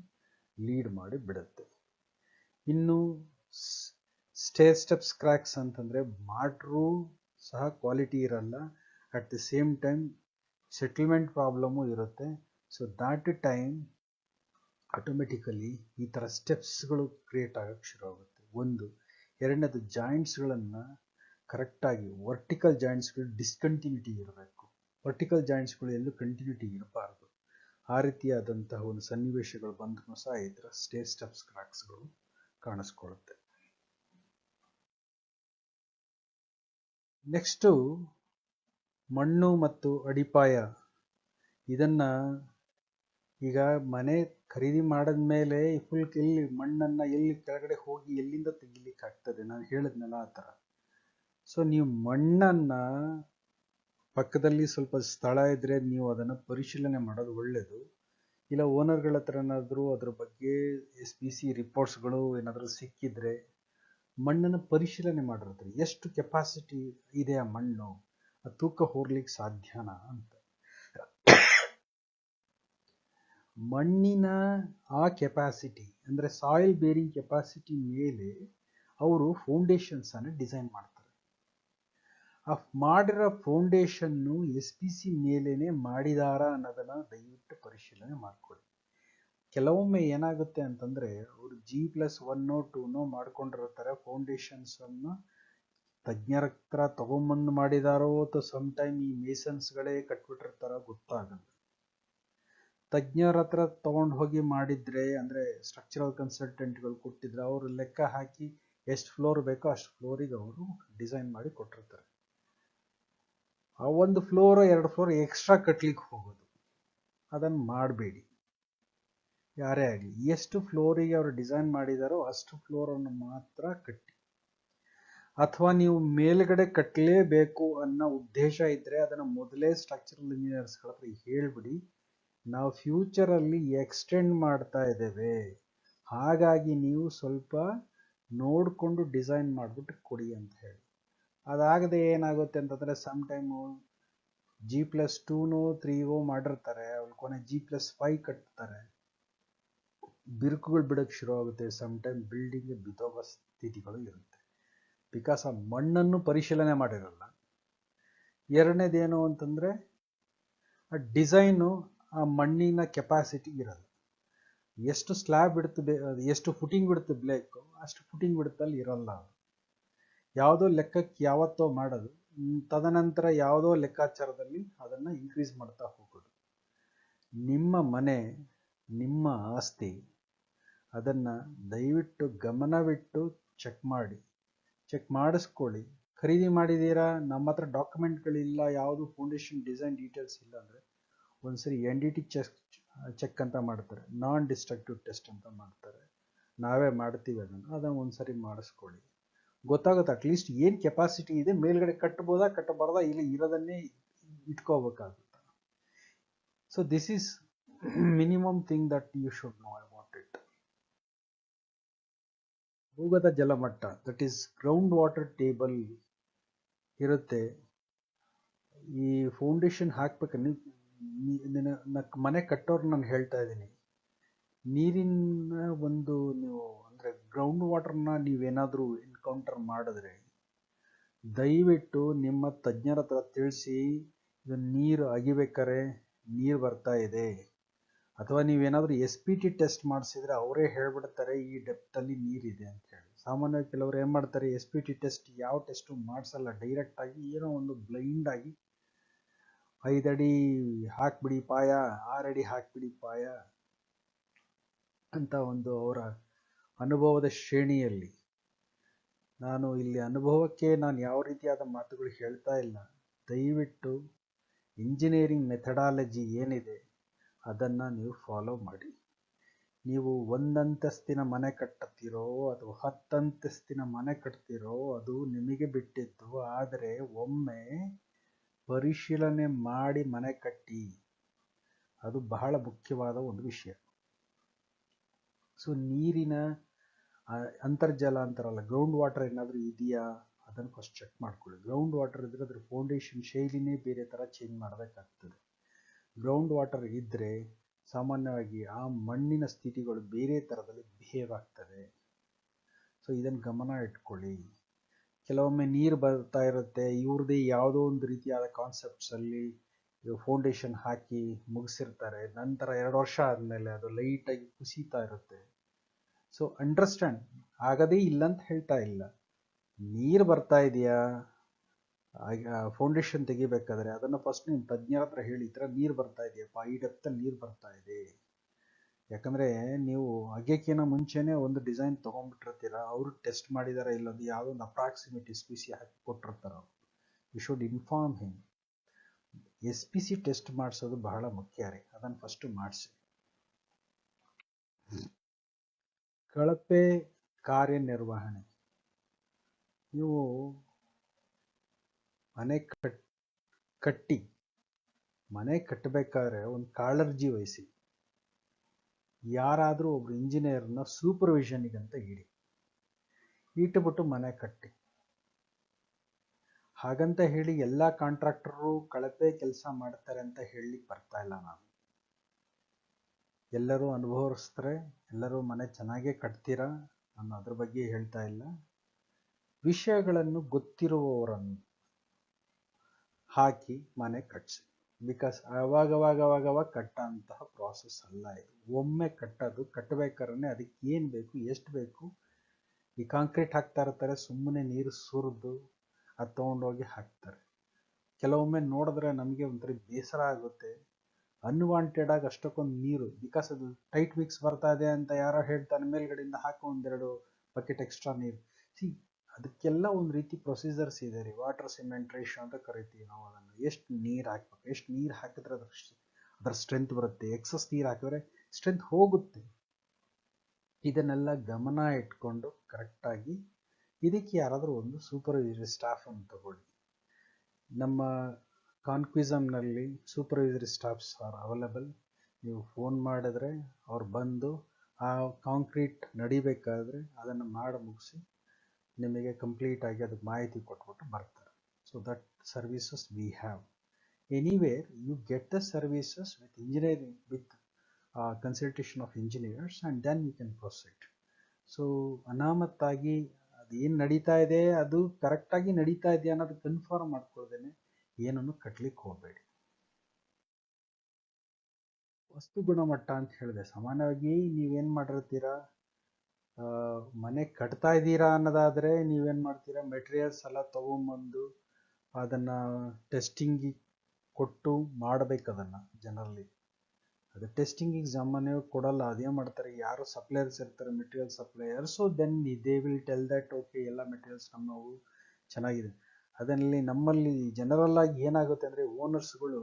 ಲೀಡ್ ಮಾಡಿ ಬಿಡುತ್ತೆ. ಇನ್ನು ಸ್ಟೇರ್ ಸ್ಟೆಪ್ಸ್ ಕ್ರ್ಯಾಕ್ಸ್ ಅಂತಂದ್ರೆ ಮಾರ್ಟ್ರು ಸಹ ಕ್ವಾಲಿಟಿ ಇರಲ್ಲ, at the same time settlement problem ಇರುತ್ತೆ. ಸೊ ದಾಟ್ ಟೈಮ್ ಆಟೋಮೆಟಿಕಲಿ ಈ ಥರ ಸ್ಟೆಪ್ಸ್ಗಳು ಕ್ರಿಯೇಟ್ ಆಗಕ್ಕೆ ಶುರು ಆಗುತ್ತೆ. ಒಂದು. ಎರಡನೇದು, ಜಾಯಿಂಟ್ಸ್ಗಳನ್ನು ಕರೆಕ್ಟಾಗಿ ವರ್ಟಿಕಲ್ ಜಾಯಿಂಟ್ಸ್ಗಳು ಡಿಸ್ಕಂಟಿನ್ಯೂಟಿ ಇರಬೇಕು. ವರ್ಟಿಕಲ್ ಜಾಯಿಂಟ್ಸ್ಗಳು ಎಲ್ಲೂ ಕಂಟಿನ್ಯೂಟಿ ಇರಬಾರ್ದು. ಆ ರೀತಿಯಾದಂತಹ ಒಂದು ಸನ್ನಿವೇಶಗಳು ಬಂದ್ರೂ ಸಹ ಈ ಥರ ಸ್ಟೇರ್ ಸ್ಟೆಪ್ಸ್ ಕ್ರ್ಯಾಕ್ಸ್ಗಳು ಕಾಣಿಸ್ಕೊಳ್ಳುತ್ತೆ. ನೆಕ್ಸ್ಟು ಮಣ್ಣು ಮತ್ತು ಅಡಿಪಾಯ. ಇದನ್ನ ಈಗ ಮನೆ ಖರೀದಿ ಮಾಡಿದ್ಮೇಲೆ ಫುಲ್ ಎಲ್ಲಿ ಮಣ್ಣನ್ನು ಎಲ್ಲಿ ಕೆಳಗಡೆ ಹೋಗಿ ಎಲ್ಲಿಂದ ತೆಗಿಲಿಕ್ಕೆ ಆಗ್ತದೆ, ನಾನು ಹೇಳಿದ್ನಲ್ಲ ಆ ಥರ. ಸೊ ನೀವು ಮಣ್ಣನ್ನು ಪಕ್ಕದಲ್ಲಿ ಸ್ವಲ್ಪ ಸ್ಥಳ ಇದ್ರೆ ನೀವು ಅದನ್ನು ಪರಿಶೀಲನೆ ಮಾಡೋದು ಒಳ್ಳೆಯದು. ಇಲ್ಲ ಓನರ್ಗಳ ಹತ್ರ ಏನಾದರೂ ಅದ್ರ ಬಗ್ಗೆ SPC ರಿಪೋರ್ಟ್ಸ್ಗಳು ಏನಾದರೂ ಸಿಕ್ಕಿದ್ರೆ ಮಣ್ಣನ್ನು ಪರಿಶೀಲನೆ ಮಾಡಿರ್ತಾರೆ. ಎಷ್ಟು ಕೆಪಾಸಿಟಿ ಇದೆ ಆ ಮಣ್ಣು, ಆ ತೂಕ ಹೊರ್ಲಿಕ್ಕೆ ಸಾಧ್ಯನಾ ಅಂತ. ಮಣ್ಣಿನ ಆ ಕೆಪಾಸಿಟಿ ಅಂದರೆ ಸಾಯಿಲ್ ಬೇರಿಂಗ್ ಕೆಪಾಸಿಟಿ ಮೇಲೆ ಅವರು ಫೌಂಡೇಶನ್ಸ್ ಅನ್ನು ಡಿಸೈನ್ ಮಾಡ್ತಾರೆ. ಆ ಮಾಡಿರೋ ಫೌಂಡೇಶನ್ನು SPC ಮೇಲೇನೆ ಮಾಡಿದಾರ ಅನ್ನೋದನ್ನ ದಯವಿಟ್ಟು ಪರಿಶೀಲನೆ ಮಾಡ್ಕೊಳ್ಳಿ. ಕೆಲವೊಮ್ಮೆ ಏನಾಗುತ್ತೆ ಅಂತಂದ್ರೆ ಅವರು G+1 2 ಮಾಡ್ಕೊಂಡಿರ್ತಾರೆ, ಫೌಂಡೇಶನ್ಸ್ ಅನ್ನು ತಜ್ಞರ ಹತ್ರ ತಗೊಂಬಂದು ಮಾಡಿದಾರೋ ಅಥವಾ ಸಮ್ ಟೈಮ್ ಈ ಮೇಸನ್ಸ್ಗಳೇ ಕಟ್ಬಿಟ್ಟಿರ್ತಾರ, ಗೊತ್ತಾಗಲ್ಲ. ತಜ್ಞರ ಹತ್ರ ತಗೊಂಡು ಹೋಗಿ ಮಾಡಿದ್ರೆ ಅಂದ್ರೆ ಸ್ಟ್ರಕ್ಚರಲ್ ಕನ್ಸಲ್ಟೆಂಟ್ಗಳು ಕೊಟ್ಟಿದ್ರೆ ಅವರು ಲೆಕ್ಕ ಹಾಕಿ ಎಷ್ಟು ಫ್ಲೋರ್ ಬೇಕೋ ಅಷ್ಟು ಫ್ಲೋರಿಗೆ ಅವರು ಡಿಸೈನ್ ಮಾಡಿ ಕೊಟ್ಟಿರ್ತಾರೆ. ಆ ಒಂದು ಫ್ಲೋರ್ 2 ಫ್ಲೋರ್ ಎಕ್ಸ್ಟ್ರಾ ಕಟ್ಲಿಕ್ಕೆ ಹೋಗೋದು ಅದನ್ನು ಮಾಡಬೇಡಿ. ಯಾರೇ ಆಗಲಿ, ಎಷ್ಟು ಫ್ಲೋರಿಗೆ ಅವರು ಡಿಸೈನ್ ಮಾಡಿದಾರೋ ಅಷ್ಟು ಫ್ಲೋರನ್ನು ಮಾತ್ರ ಕಟ್ಟಿ. ಅಥವಾ ನೀವು ಮೇಲ್ಗಡೆ ಕಟ್ಟಲೇಬೇಕು ಅನ್ನೋ ಉದ್ದೇಶ ಇದ್ರೆ ಅದನ್ನು ಮೊದಲೇ ಸ್ಟ್ರಕ್ಚರಲ್ ಇಂಜಿನಿಯರ್ಸ್ಗಳ ಹತ್ರ ಹೇಳ್ಬಿಡಿ, ನಾವು ಫ್ಯೂಚರಲ್ಲಿ ಎಕ್ಸ್ಟೆಂಡ್ ಮಾಡ್ತಾ ಇದ್ದೇವೆ, ಹಾಗಾಗಿ ನೀವು ಸ್ವಲ್ಪ ನೋಡಿಕೊಂಡು ಡಿಸೈನ್ ಮಾಡಿಬಿಟ್ಟು ಕೊಡಿ ಅಂತ ಹೇಳಿ. ಅದಾಗದೆ ಏನಾಗುತ್ತೆ ಅಂತಂದರೆ ಸಮ್ ಟೈಮು G+2 3 ಮಾಡಿರ್ತಾರೆ, ಅವ್ರು ಕೊನೆ G+5 ಕಟ್ತಾರೆ, ಬಿರುಕುಗಳು ಬಿಡೋಕ್ಕೆ ಶುರು ಆಗುತ್ತೆ. ಸಮ್ ಟೈಮ್ ಬಿಲ್ಡಿಂಗ್ ಬಿದ್ದೋಗೋ ಸ್ಥಿತಿಗಳು ಇರುತ್ತೆ, ಬಿಕಾಸ್ ಆ ಮಣ್ಣನ್ನು ಪರಿಶೀಲನೆ ಮಾಡಿರಲ್ಲ. ಎರಡನೇದೇನು ಅಂತಂದರೆ ಆ ಡಿಸೈನು ಆ ಮಣ್ಣಿನ ಕೆಪಾಸಿಟಿ ಇರಲ್ಲ. ಎಷ್ಟು ಸ್ಲ್ಯಾಬ್ ಬಿಡುತ್ತೆ, ಎಷ್ಟು ಫುಟಿಂಗ್ ಬಿಡುತ್ತೆ ಬ್ಲೇಕು, ಅಷ್ಟು ಫುಟಿಂಗ್ ಬಿಡುತ್ತಲ್ಲಿ ಇರಲ್ಲ. ಯಾವುದೋ ಲೆಕ್ಕಕ್ಕೆ ಯಾವತ್ತೋ ಮಾಡೋದು, ತದನಂತರ ಯಾವುದೋ ಲೆಕ್ಕಾಚಾರದಲ್ಲಿ ಅದನ್ನು ಇನ್ಕ್ರೀಸ್ ಮಾಡ್ತಾ ಹೋಗೋದು. ನಿಮ್ಮ ಮನೆ, ನಿಮ್ಮ ಆಸ್ತಿ, ಅದನ್ನು ದಯವಿಟ್ಟು ಗಮನವಿಟ್ಟು ಚೆಕ್ ಮಾಡಿ, ಚೆಕ್ ಮಾಡಿಸ್ಕೊಳ್ಳಿ. ಖರೀದಿ ಮಾಡಿದ್ದೀರಾ, ನಮ್ಮ ಹತ್ರ ಡಾಕ್ಯುಮೆಂಟ್ಗಳಿಲ್ಲ, ಯಾವುದು ಫೌಂಡೇಶನ್ ಡಿಸೈನ್ ಡೀಟೇಲ್ಸ್ ಇಲ್ಲ ಅಂದರೆ ಒಂದ್ಸರಿ NDT ಚೆಕ್ ಅಂತ ಮಾಡ್ತಾರೆ, ನಾನ್ ಡಿಸ್ಟ್ರಕ್ಟಿವ್ ಟೆಸ್ಟ್ ಅಂತ ಮಾಡ್ತಾರೆ, ನಾವೇ ಮಾಡ್ತೀವಿ ಅದನ್ನು ಒಂದ್ಸರಿ ಮಾಡಿಸ್ಕೊಳ್ಳಿ. ಗೊತ್ತಾಗುತ್ತೆ ಅಟ್ಲೀಸ್ಟ್ ಏನು ಕೆಪಾಸಿಟಿ ಇದೆ, ಮೇಲ್ಗಡೆ ಕಟ್ಟಬೋದಾ ಕಟ್ಟಬಾರ್ದಾ, ಇಲ್ಲ ಇರೋದನ್ನೇ ಇಟ್ಕೋಬೇಕಾಗುತ್ತೆ. So this is minimum thing that you should know about it. ಭೂಗತ ಜಲಮಟ್ಟ, that is ground water table ಇರುತ್ತೆ. ಈ ಫೌಂಡೇಶನ್ ಹಾಕ್ಬೇಕು, ಮನೆ ಕಟ್ಟೋರು ನಾನು ಹೇಳ್ತಾ ಇದ್ದೀನಿ, ನೀರಿನ ಒಂದು ನೀವು ಅಂದರೆ ಗ್ರೌಂಡ್ ವಾಟರ್ನ ನೀವೇನಾದರೂ ಎನ್ಕೌಂಟರ್ ಮಾಡಿದ್ರೆ ದಯವಿಟ್ಟು ನಿಮ್ಮ ತಜ್ಞರ ಹತ್ರ ತಿಳಿಸಿ, ಇದು ನೀರು ಅಗಿಬೇಕಾರೆ ನೀರು ಬರ್ತಾ ಇದೆ. ಅಥವಾ ನೀವೇನಾದರೂ SPT ಟೆಸ್ಟ್ ಮಾಡಿಸಿದ್ರೆ ಅವರೇ ಹೇಳ್ಬಿಡ್ತಾರೆ ಈ ಡೆಪ್ತಲ್ಲಿ ನೀರಿದೆ ಅಂತ ಹೇಳಿ. ಸಾಮಾನ್ಯವಾಗಿ ಕೆಲವರು ಏನು ಮಾಡ್ತಾರೆ, SPT ಟೆಸ್ಟ್ ಯಾವ ಟೆಸ್ಟು ಮಾಡಿಸಲ್ಲ, ಡೈರೆಕ್ಟಾಗಿ ಏನೋ ಒಂದು ಬ್ಲೈಂಡಾಗಿ 5 ಅಡಿ ಹಾಕ್ಬಿಡಿ ಪಾಯ, 6 ಅಡಿ ಹಾಕ್ಬಿಡಿ ಪಾಯ ಅಂತ ಒಂದು ಅವರ ಅನುಭವದ ಶ್ರೇಣಿಯಲ್ಲಿ. ನಾನು ಇಲ್ಲಿ ಅನುಭವಕ್ಕೆ ನಾನು ಯಾವ ರೀತಿಯಾದ ಮಾತುಗಳು ಹೇಳ್ತಾ ಇಲ್ಲ. ದಯವಿಟ್ಟು ಇಂಜಿನಿಯರಿಂಗ್ ಮೆಥಡಾಲಜಿ ಏನಿದೆ ಅದನ್ನು ನೀವು ಫಾಲೋ ಮಾಡಿ. ನೀವು 1 ಅಂತಸ್ತಿನ ಮನೆ ಕಟ್ಟುತ್ತೀರೋ ಅಥವಾ 10 ಅಂತಸ್ತಿನ ಮನೆ ಕಟ್ತೀರೋ ಅದು ನಿಮಗೆ ಬಿಟ್ಟಿದ್ದು. ಆದರೆ ಒಮ್ಮೆ ಪರಿಶೀಲನೆ ಮಾಡಿ ಮನೆ ಕಟ್ಟಿ, ಅದು ಬಹಳ ಮುಖ್ಯವಾದ ಒಂದು ವಿಷಯ. ಸೊ ನೀರಿನ ಅಂತರ್ಜಲ ಅಂತಾರಲ್ಲ, ಗ್ರೌಂಡ್ ವಾಟರ್ ಏನಾದರೂ ಇದೆಯಾ ಅದನ್ನು ಫಸ್ಟ್ ಚೆಕ್ ಮಾಡ್ಕೊಳ್ಳಿ. ಗ್ರೌಂಡ್ ವಾಟರ್ ಇದ್ದರೆ ಅದ್ರ ಫೌಂಡೇಶನ್ ಶೈಲಿನೇ ಬೇರೆ ಥರ ಚೇಂಜ್ ಮಾಡಬೇಕಾಗ್ತದೆ. ಗ್ರೌಂಡ್ ವಾಟರ್ ಇದ್ದರೆ ಸಾಮಾನ್ಯವಾಗಿ ಆ ಮಣ್ಣಿನ ಸ್ಥಿತಿಗಳು ಬೇರೆ ಥರದಲ್ಲಿ ಬಿಹೇವ್ ಆಗ್ತದೆ. ಸೊ ಇದನ್ನು ಗಮನ ಇಟ್ಕೊಳ್ಳಿ. ಕೆಲವೊಮ್ಮೆ ನೀರು ಬರ್ತಾ ಇರುತ್ತೆ, ಇವ್ರದ್ದೇ ಯಾವುದೋ ಒಂದು ರೀತಿಯಾದ ಕಾನ್ಸೆಪ್ಟ್ಸಲ್ಲಿ ಫೌಂಡೇಶನ್ ಹಾಕಿ ಮುಗಿಸಿರ್ತಾರೆ, ನಂತರ 2 ವರ್ಷ ಆದಮೇಲೆ ಅದು ಲೈಟಾಗಿ ಕುಸಿತಾ ಇರುತ್ತೆ. ಸೊ ಅಂಡರ್ಸ್ಟ್ಯಾಂಡ್, ಆಗದೇ ಇಲ್ಲ ಅಂತ ಹೇಳ್ತಾ ಇಲ್ಲ, ನೀರು ಬರ್ತಾ ಇದೆಯಾ ಫೌಂಡೇಶನ್ ತೆಗಿಬೇಕಾದ್ರೆ ಅದನ್ನು ಫಸ್ಟ್ ನಿಮ್ಮ ತಜ್ಞರ ಹತ್ರ ಹೇಳಿ, ಈ ಥರ ನೀರು ಬರ್ತಾ ಇದೆಯಪ್ಪ, ಈ ಡೆಪ್ತಲ್ಲಿ ನೀರು ಬರ್ತಾ ಇದೆ. ಯಾಕಂದರೆ ನೀವು ಅಗೆಕ್ಕಿನ ಮುಂಚೆನೇ ಒಂದು ಡಿಸೈನ್ ತೊಗೊಂಡ್ಬಿಟ್ಟಿರ್ತೀರ, ಅವರು ಟೆಸ್ಟ್ ಮಾಡಿದಾರ ಇಲ್ಲೊಂದು ಯಾವುದೋ ಒಂದು ಅಪ್ರಾಕ್ಸಿಮೇಟ್ SPC ಹಾಕಿ ಕೊಟ್ಟಿರ್ತಾರೆ. You should inform him. SPC test ಮಾಡಿಸೋದು ಬಹಳ ಮುಖ್ಯ ರೀ, ಅದನ್ನು ಫಸ್ಟು ಮಾಡಿಸಿ. ಕಳಪೆ ಕಾರ್ಯನಿರ್ವಹಣೆ. ನೀವು ಮನೆ ಕಟ್ಟಬೇಕಾದ್ರೆ ಒಂದು ಕಾಳಜಿ ವಹಿಸಿ. ಯಾರಾದರೂ ಒಬ್ರು ಇಂಜಿನಿಯರ್ನ ಸೂಪರ್ವಿಷನಿಗಂತ ಇಟ್ಬಿಟ್ಟು ಮನೆ ಕಟ್ಟಿ. ಹಾಗಂತ ಹೇಳಿ ಎಲ್ಲ ಕಾಂಟ್ರಾಕ್ಟರು ಕಳಪೆ ಕೆಲಸ ಮಾಡ್ತಾರೆ ಅಂತ ಹೇಳಲಿಕ್ಕೆ ಬರ್ತಾ ಇಲ್ಲ ನಾನು. ಎಲ್ಲರೂ ಅನುಭವಿಸ್ತಾರೆ, ಎಲ್ಲರೂ ಮನೆ ಚೆನ್ನಾಗೇ ಕಟ್ತೀರಾ, ನಾನು ಅದ್ರ ಬಗ್ಗೆ ಹೇಳ್ತಾ ಇಲ್ಲ. ವಿಷಯಗಳನ್ನು ಗೊತ್ತಿರುವವರನ್ನು ಹಾಕಿ ಮನೆ ಕಟ್ಸಿ. ಬಿಕಾಸ್ ಅವಾಗವಾಗ ಕಟ್ಟೋಂತಹ ಪ್ರಾಸೆಸ್ ಅಲ್ಲ ಇದು. ಒಮ್ಮೆ ಕಟ್ಟೋದು, ಕಟ್ಟಬೇಕಾದ್ರೆ ಅದಕ್ಕೆ ಏನು ಬೇಕು, ಎಷ್ಟು ಬೇಕು. ಈ ಕಾಂಕ್ರೀಟ್ ಹಾಕ್ತಾ ಇರ್ತಾರೆ, ಸುಮ್ಮನೆ ನೀರು ಸುರಿದು ಅದು ತೊಗೊಂಡೋಗಿ ಹಾಕ್ತಾರೆ. ಕೆಲವೊಮ್ಮೆ ನೋಡಿದ್ರೆ ನಮಗೆ ಒಂಥರ ಬೇಸರ ಆಗುತ್ತೆ. ಅನ್ವಾಂಟೆಡ್ ಆಗಿ ಅಷ್ಟಕ್ಕೊಂದು ನೀರು, ಬಿಕಾಸ್ ಅದು ಟೈಟ್ ಮಿಕ್ಸ್ ಬರ್ತಾ ಇದೆ ಅಂತ ಯಾರೋ ಹೇಳ್ತಾನೆ, ಮೇಲ್ಗಡೆಯಿಂದ ಹಾಕೋ ಒಂದೆರಡು ಬಕೆಟ್ ಎಕ್ಸ್ಟ್ರಾ ನೀರು. ಸಿ, ಅದಕ್ಕೆಲ್ಲ ಒಂದು ರೀತಿ ಪ್ರೊಸೀಜರ್ಸ್ ಇದೆ ರೀ. ವಾಟರ್ ಸಿಮೆಂಟ್ ರೇಷಿಯೋ ಅಂತ ಕರಿತೀವಿ ನಾವು ಅದನ್ನು. ಎಷ್ಟು ನೀರು ಹಾಕ್ಬೇಕು, ಎಷ್ಟು ನೀರು ಹಾಕಿದ್ರೆ ಅದರ ಸ್ಟ್ರೆಂತ್ ಬರುತ್ತೆ. ಎಕ್ಸಸ್ ನೀರು ಹಾಕಿದ್ರೆ ಸ್ಟ್ರೆಂತ್ ಹೋಗುತ್ತೆ. ಇದನ್ನೆಲ್ಲ ಗಮನ ಇಟ್ಕೊಂಡು ಕರೆಕ್ಟಾಗಿ ಇದಕ್ಕೆ ಯಾರಾದರೂ ಒಂದು ಸೂಪರ್ವೈಸರಿ ಸ್ಟಾಫ್ ಅನ್ನು ತಗೊಳ್ಳಿ. ನಮ್ಮ ಕಾನ್ಕ್ವಿಸಮ್ನಲ್ಲಿ ಸೂಪರ್ವೈಸರಿ ಸ್ಟಾಫ್ಸ್ ಆರ್ ಅವೈಲಬಲ್. ನೀವು ಫೋನ್ ಮಾಡಿದ್ರೆ ಅವ್ರು ಬಂದು ಆ ಕಾಂಕ್ರೀಟ್ ನಡಿಬೇಕಾದ್ರೆ ಅದನ್ನು ಮಾಡಿ ಮುಗಿಸಿ ನಿಮಗೆ ಕಂಪ್ಲೀಟಾಗಿ ಅದಕ್ಕೆ ಮಾಹಿತಿ ಕೊಟ್ಬಿಟ್ಟು ಬರ್ತಾರೆ. So that services we have. Anywhere you get the services with engineering, with consultation of engineers, and then you can proceed. So ಅನಾಮತ್ತಾಗಿ ಅದೇನು ನಡೀತಾ ಇದೆ ಅದು ಕರೆಕ್ಟಾಗಿ ನಡೀತಾ ಇದೆಯಾ ಅನ್ನೋದು ಕನ್ಫರ್ಮ್ ಮಾಡ್ಕೊಳ್ದೇನೆ ಏನನ್ನು ಕಟ್ಲಿಕ್ಕೆ ಹೋಗಬೇಡಿ. ವಸ್ತು ಗುಣಮಟ್ಟ ಅಂತ ಹೇಳಿದೆ. ಸಾಮಾನ್ಯವಾಗಿ ನೀವೇನು ಮಾಡಿರ್ತೀರಾ, ಮನೆ ಕಟ್ತಾ ಇದ್ದೀರಾ ಅನ್ನೋದಾದರೆ ನೀವೇನು ಮಾಡ್ತೀರಾ, ಮೆಟೀರಿಯಲ್ಸ್ ಎಲ್ಲ ತೊಗೊಂಬಂದು ಅದನ್ನು ಟೆಸ್ಟಿಂಗಿಗೆ ಕೊಟ್ಟು ಮಾಡಬೇಕು. ಅದನ್ನು ಜನರಲಿ ಅದು ಟೆಸ್ಟಿಂಗಿಗೆ ಸಾಮಾನ್ಯವಾಗಿ ಕೊಡಲ್ಲ. ಅದೇನು ಮಾಡ್ತಾರೆ, ಯಾರು ಸಪ್ಲೈಯರ್ಸ್ ಇರ್ತಾರೆ, material supplier, so then they will tell that okay ಎಲ್ಲ ಮೆಟೀರಿಯಲ್ಸ್ ನಮ್ಮವು ಚೆನ್ನಾಗಿದೆ. ಅದರಲ್ಲಿ ನಮ್ಮಲ್ಲಿ ಜನರಲ್ ಆಗಿ ಏನಾಗುತ್ತೆ ಅಂದರೆ, ಓನರ್ಸ್ಗಳು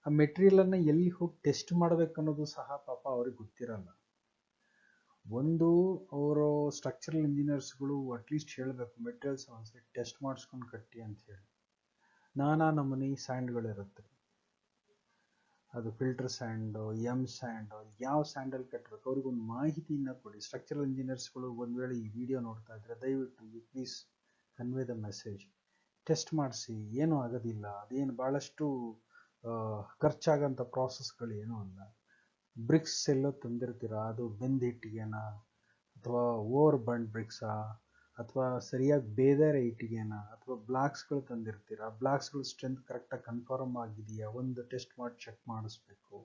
ಆ ಮೆಟೀರಿಯಲನ್ನು ಎಲ್ಲಿ ಹೋಗಿ ಟೆಸ್ಟ್ ಮಾಡಬೇಕು ಅನ್ನೋದು ಸಹ ಪಾಪ ಅವ್ರಿಗೆ ಗೊತ್ತಿರಲ್ಲ. ಒಂದು ಅವರು ಸ್ಟ್ರಕ್ಚರಲ್ ಇಂಜಿನಿಯರ್ಸ್ಗಳು ಅಟ್ಲೀಸ್ಟ್ ಹೇಳಬೇಕು, ಮೆಟೀರಿಯಲ್ಸ್ ಒಂದ್ಸರಿ ಟೆಸ್ಟ್ ಮಾಡಿಸ್ಕೊಂಡು ಕಟ್ಟಿ ಅಂತ ಹೇಳಿ. ನಾನಾ ನಮೂನಿ ಸ್ಯಾಂಡ್ಗಳಿರುತ್ತೆ. ಅದು ಫಿಲ್ಟರ್ ಸ್ಯಾಂಡು, ಸ್ಯಾಂಡು, ಯಾವ ಸ್ಯಾಂಡಲ್ಲಿ ಕಟ್ಟಬೇಕು ಅವ್ರಿಗೊಂದು ಮಾಹಿತಿಯನ್ನು ಕೊಡಿ. ಸ್ಟ್ರಕ್ಚರಲ್ ಇಂಜಿನಿಯರ್ಸ್ಗಳು ಒಂದು ವೇಳೆ ಈ ವಿಡಿಯೋ ನೋಡ್ತಾ ಇದ್ರೆ ದಯವಿಟ್ಟು you please convey the message. Test ಮಾಡಿಸಿ, ಏನೂ ಆಗೋದಿಲ್ಲ. ಅದೇನು ಭಾಳಷ್ಟು ಖರ್ಚಾಗೋಂಥ ಪ್ರಾಸೆಸ್ಗಳು ಏನೂ ಅಲ್ಲ. ಬ್ರಿಕ್ಸ್ ಎಲ್ಲೋ ತಂದಿರ್ತೀರ, ಅದು ಬೆಂದಿಟ್ಟಿಗೆನಾ ಅಥವಾ ಓವರ್ ಬಂಡ್ ಬ್ರಿಕ್ಸಾ ಅಥವಾ ಸರಿಯಾಗಿ ಬೇದರೆ ಇಟ್ಟಿಗೆನಾ ಅಥವಾ ಬ್ಲಾಕ್ಸ್ಗಳು ತಂದಿರ್ತೀರ, ಬ್ಲಾಕ್ಸ್ಗಳು ಸ್ಟ್ರೆಂತ್ ಕರೆಕ್ಟಾಗಿ ಕನ್ಫರ್ಮ್ ಆಗಿದೆಯಾ ಒಂದು ಟೆಸ್ಟ್ ಮಾಡಿ ಚೆಕ್ ಮಾಡಿಸ್ಬೇಕು.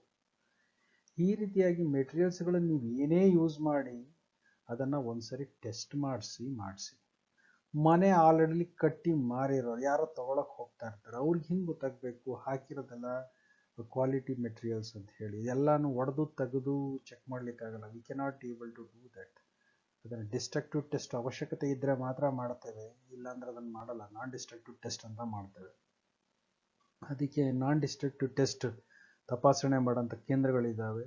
ಈ ರೀತಿಯಾಗಿ ಮೆಟೀರಿಯಲ್ಸ್ಗಳನ್ನು ನೀವು ಏನೇ ಯೂಸ್ ಮಾಡಿ ಅದನ್ನು ಒಂದ್ಸರಿ ಟೆಸ್ಟ್ ಮಾಡಿಸಿ. ಮನೆ ಆಲ್ರೆಡಿ ಕಟ್ಟಿ ಮಾರಿರೋರು ಯಾರೋ ತೊಗೊಳಕ್ಕೆ ಹೋಗ್ತಾ ಇರ್ತಾರೆ, ಅವ್ರಿಗೆ ಹಿಂಗೆ ಗೊತ್ತಾಗಬೇಕು ಹಾಕಿರೋದೆಲ್ಲ ಕ್ವಾಲಿಟಿ ಮೆಟೀರಿಯಲ್ಸ್ ಅಂತ ಹೇಳಿ. ಎಲ್ಲನೂ ಒಡೆದು ತೆಗೆದು ಚೆಕ್ ಮಾಡಲಿಕ್ಕಾಗಲ್ಲ. We cannot able to do that. ಅದನ್ನು ಡಿಸ್ಟ್ರಕ್ಟಿವ್ ಟೆಸ್ಟ್ ಅವಶ್ಯಕತೆ ಇದ್ದರೆ ಮಾತ್ರ ಮಾಡ್ತೇವೆ, ಇಲ್ಲಾಂದ್ರೆ ಅದನ್ನು ಮಾಡಲ್ಲ. ನಾನ್ ಡಿಸ್ಟ್ರಕ್ಟಿವ್ ಟೆಸ್ಟ್ ಅಂತ ಮಾಡ್ತೇವೆ. ಅದಕ್ಕೆ ನಾನ್ ಡಿಸ್ಟ್ರಕ್ಟಿವ್ ಟೆಸ್ಟ್ ತಪಾಸಣೆ ಮಾಡೋಂಥ ಕೇಂದ್ರಗಳಿದ್ದಾವೆ.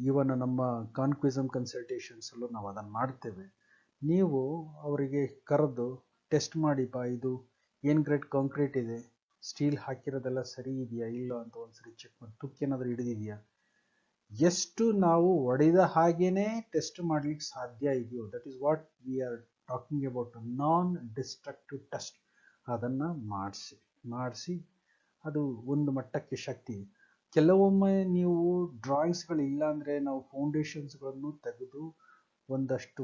ಈವನ್ ನಮ್ಮ ಕಾನ್ಕ್ವಿಸಮ್ ಕನ್ಸಲ್ಟೇಷನ್ಸಲ್ಲೂ ನಾವು ಅದನ್ನು ಮಾಡ್ತೇವೆ. ನೀವು ಅವರಿಗೆ ಕರೆದು ಟೆಸ್ಟ್ ಮಾಡಿಪ್ಪ, ಇದು ಏನು ಗ್ರೇಡ್ ಕಾಂಕ್ರೀಟ್ ಇದೆ, ಸ್ಟೀಲ್ ಹಾಕಿರೋದೆಲ್ಲ ಸರಿ ಇದೆಯಾ ಇಲ್ಲೋ ಅಂತ ಒಂದ್ಸರಿ ಚೆಕ್ ಮಾಡಿ, ತುಕ್ಕೇನಾದರೂ ಹಿಡಿದಿದೆಯಾ, ಎಷ್ಟು ನಾವು ಹೊಡೆದ ಹಾಗೇನೆ ಟೆಸ್ಟ್ ಮಾಡ್ಲಿಕ್ಕೆ ಸಾಧ್ಯ ಇದೆಯೋ, that is what we are talking about non destructive test. ಅದನ್ನು ಮಾಡಿಸಿ ಅದು ಒಂದು ಮಟ್ಟಕ್ಕೆ ಶಕ್ತಿ. ಕೆಲವೊಮ್ಮೆ ನೀವು ಡ್ರಾಯಿಂಗ್ಸ್ಗಳಿಲ್ಲ ಅಂದರೆ ನಾವು ಫೌಂಡೇಶನ್ಸ್ಗಳನ್ನು ತೆಗೆದು ಒಂದಷ್ಟು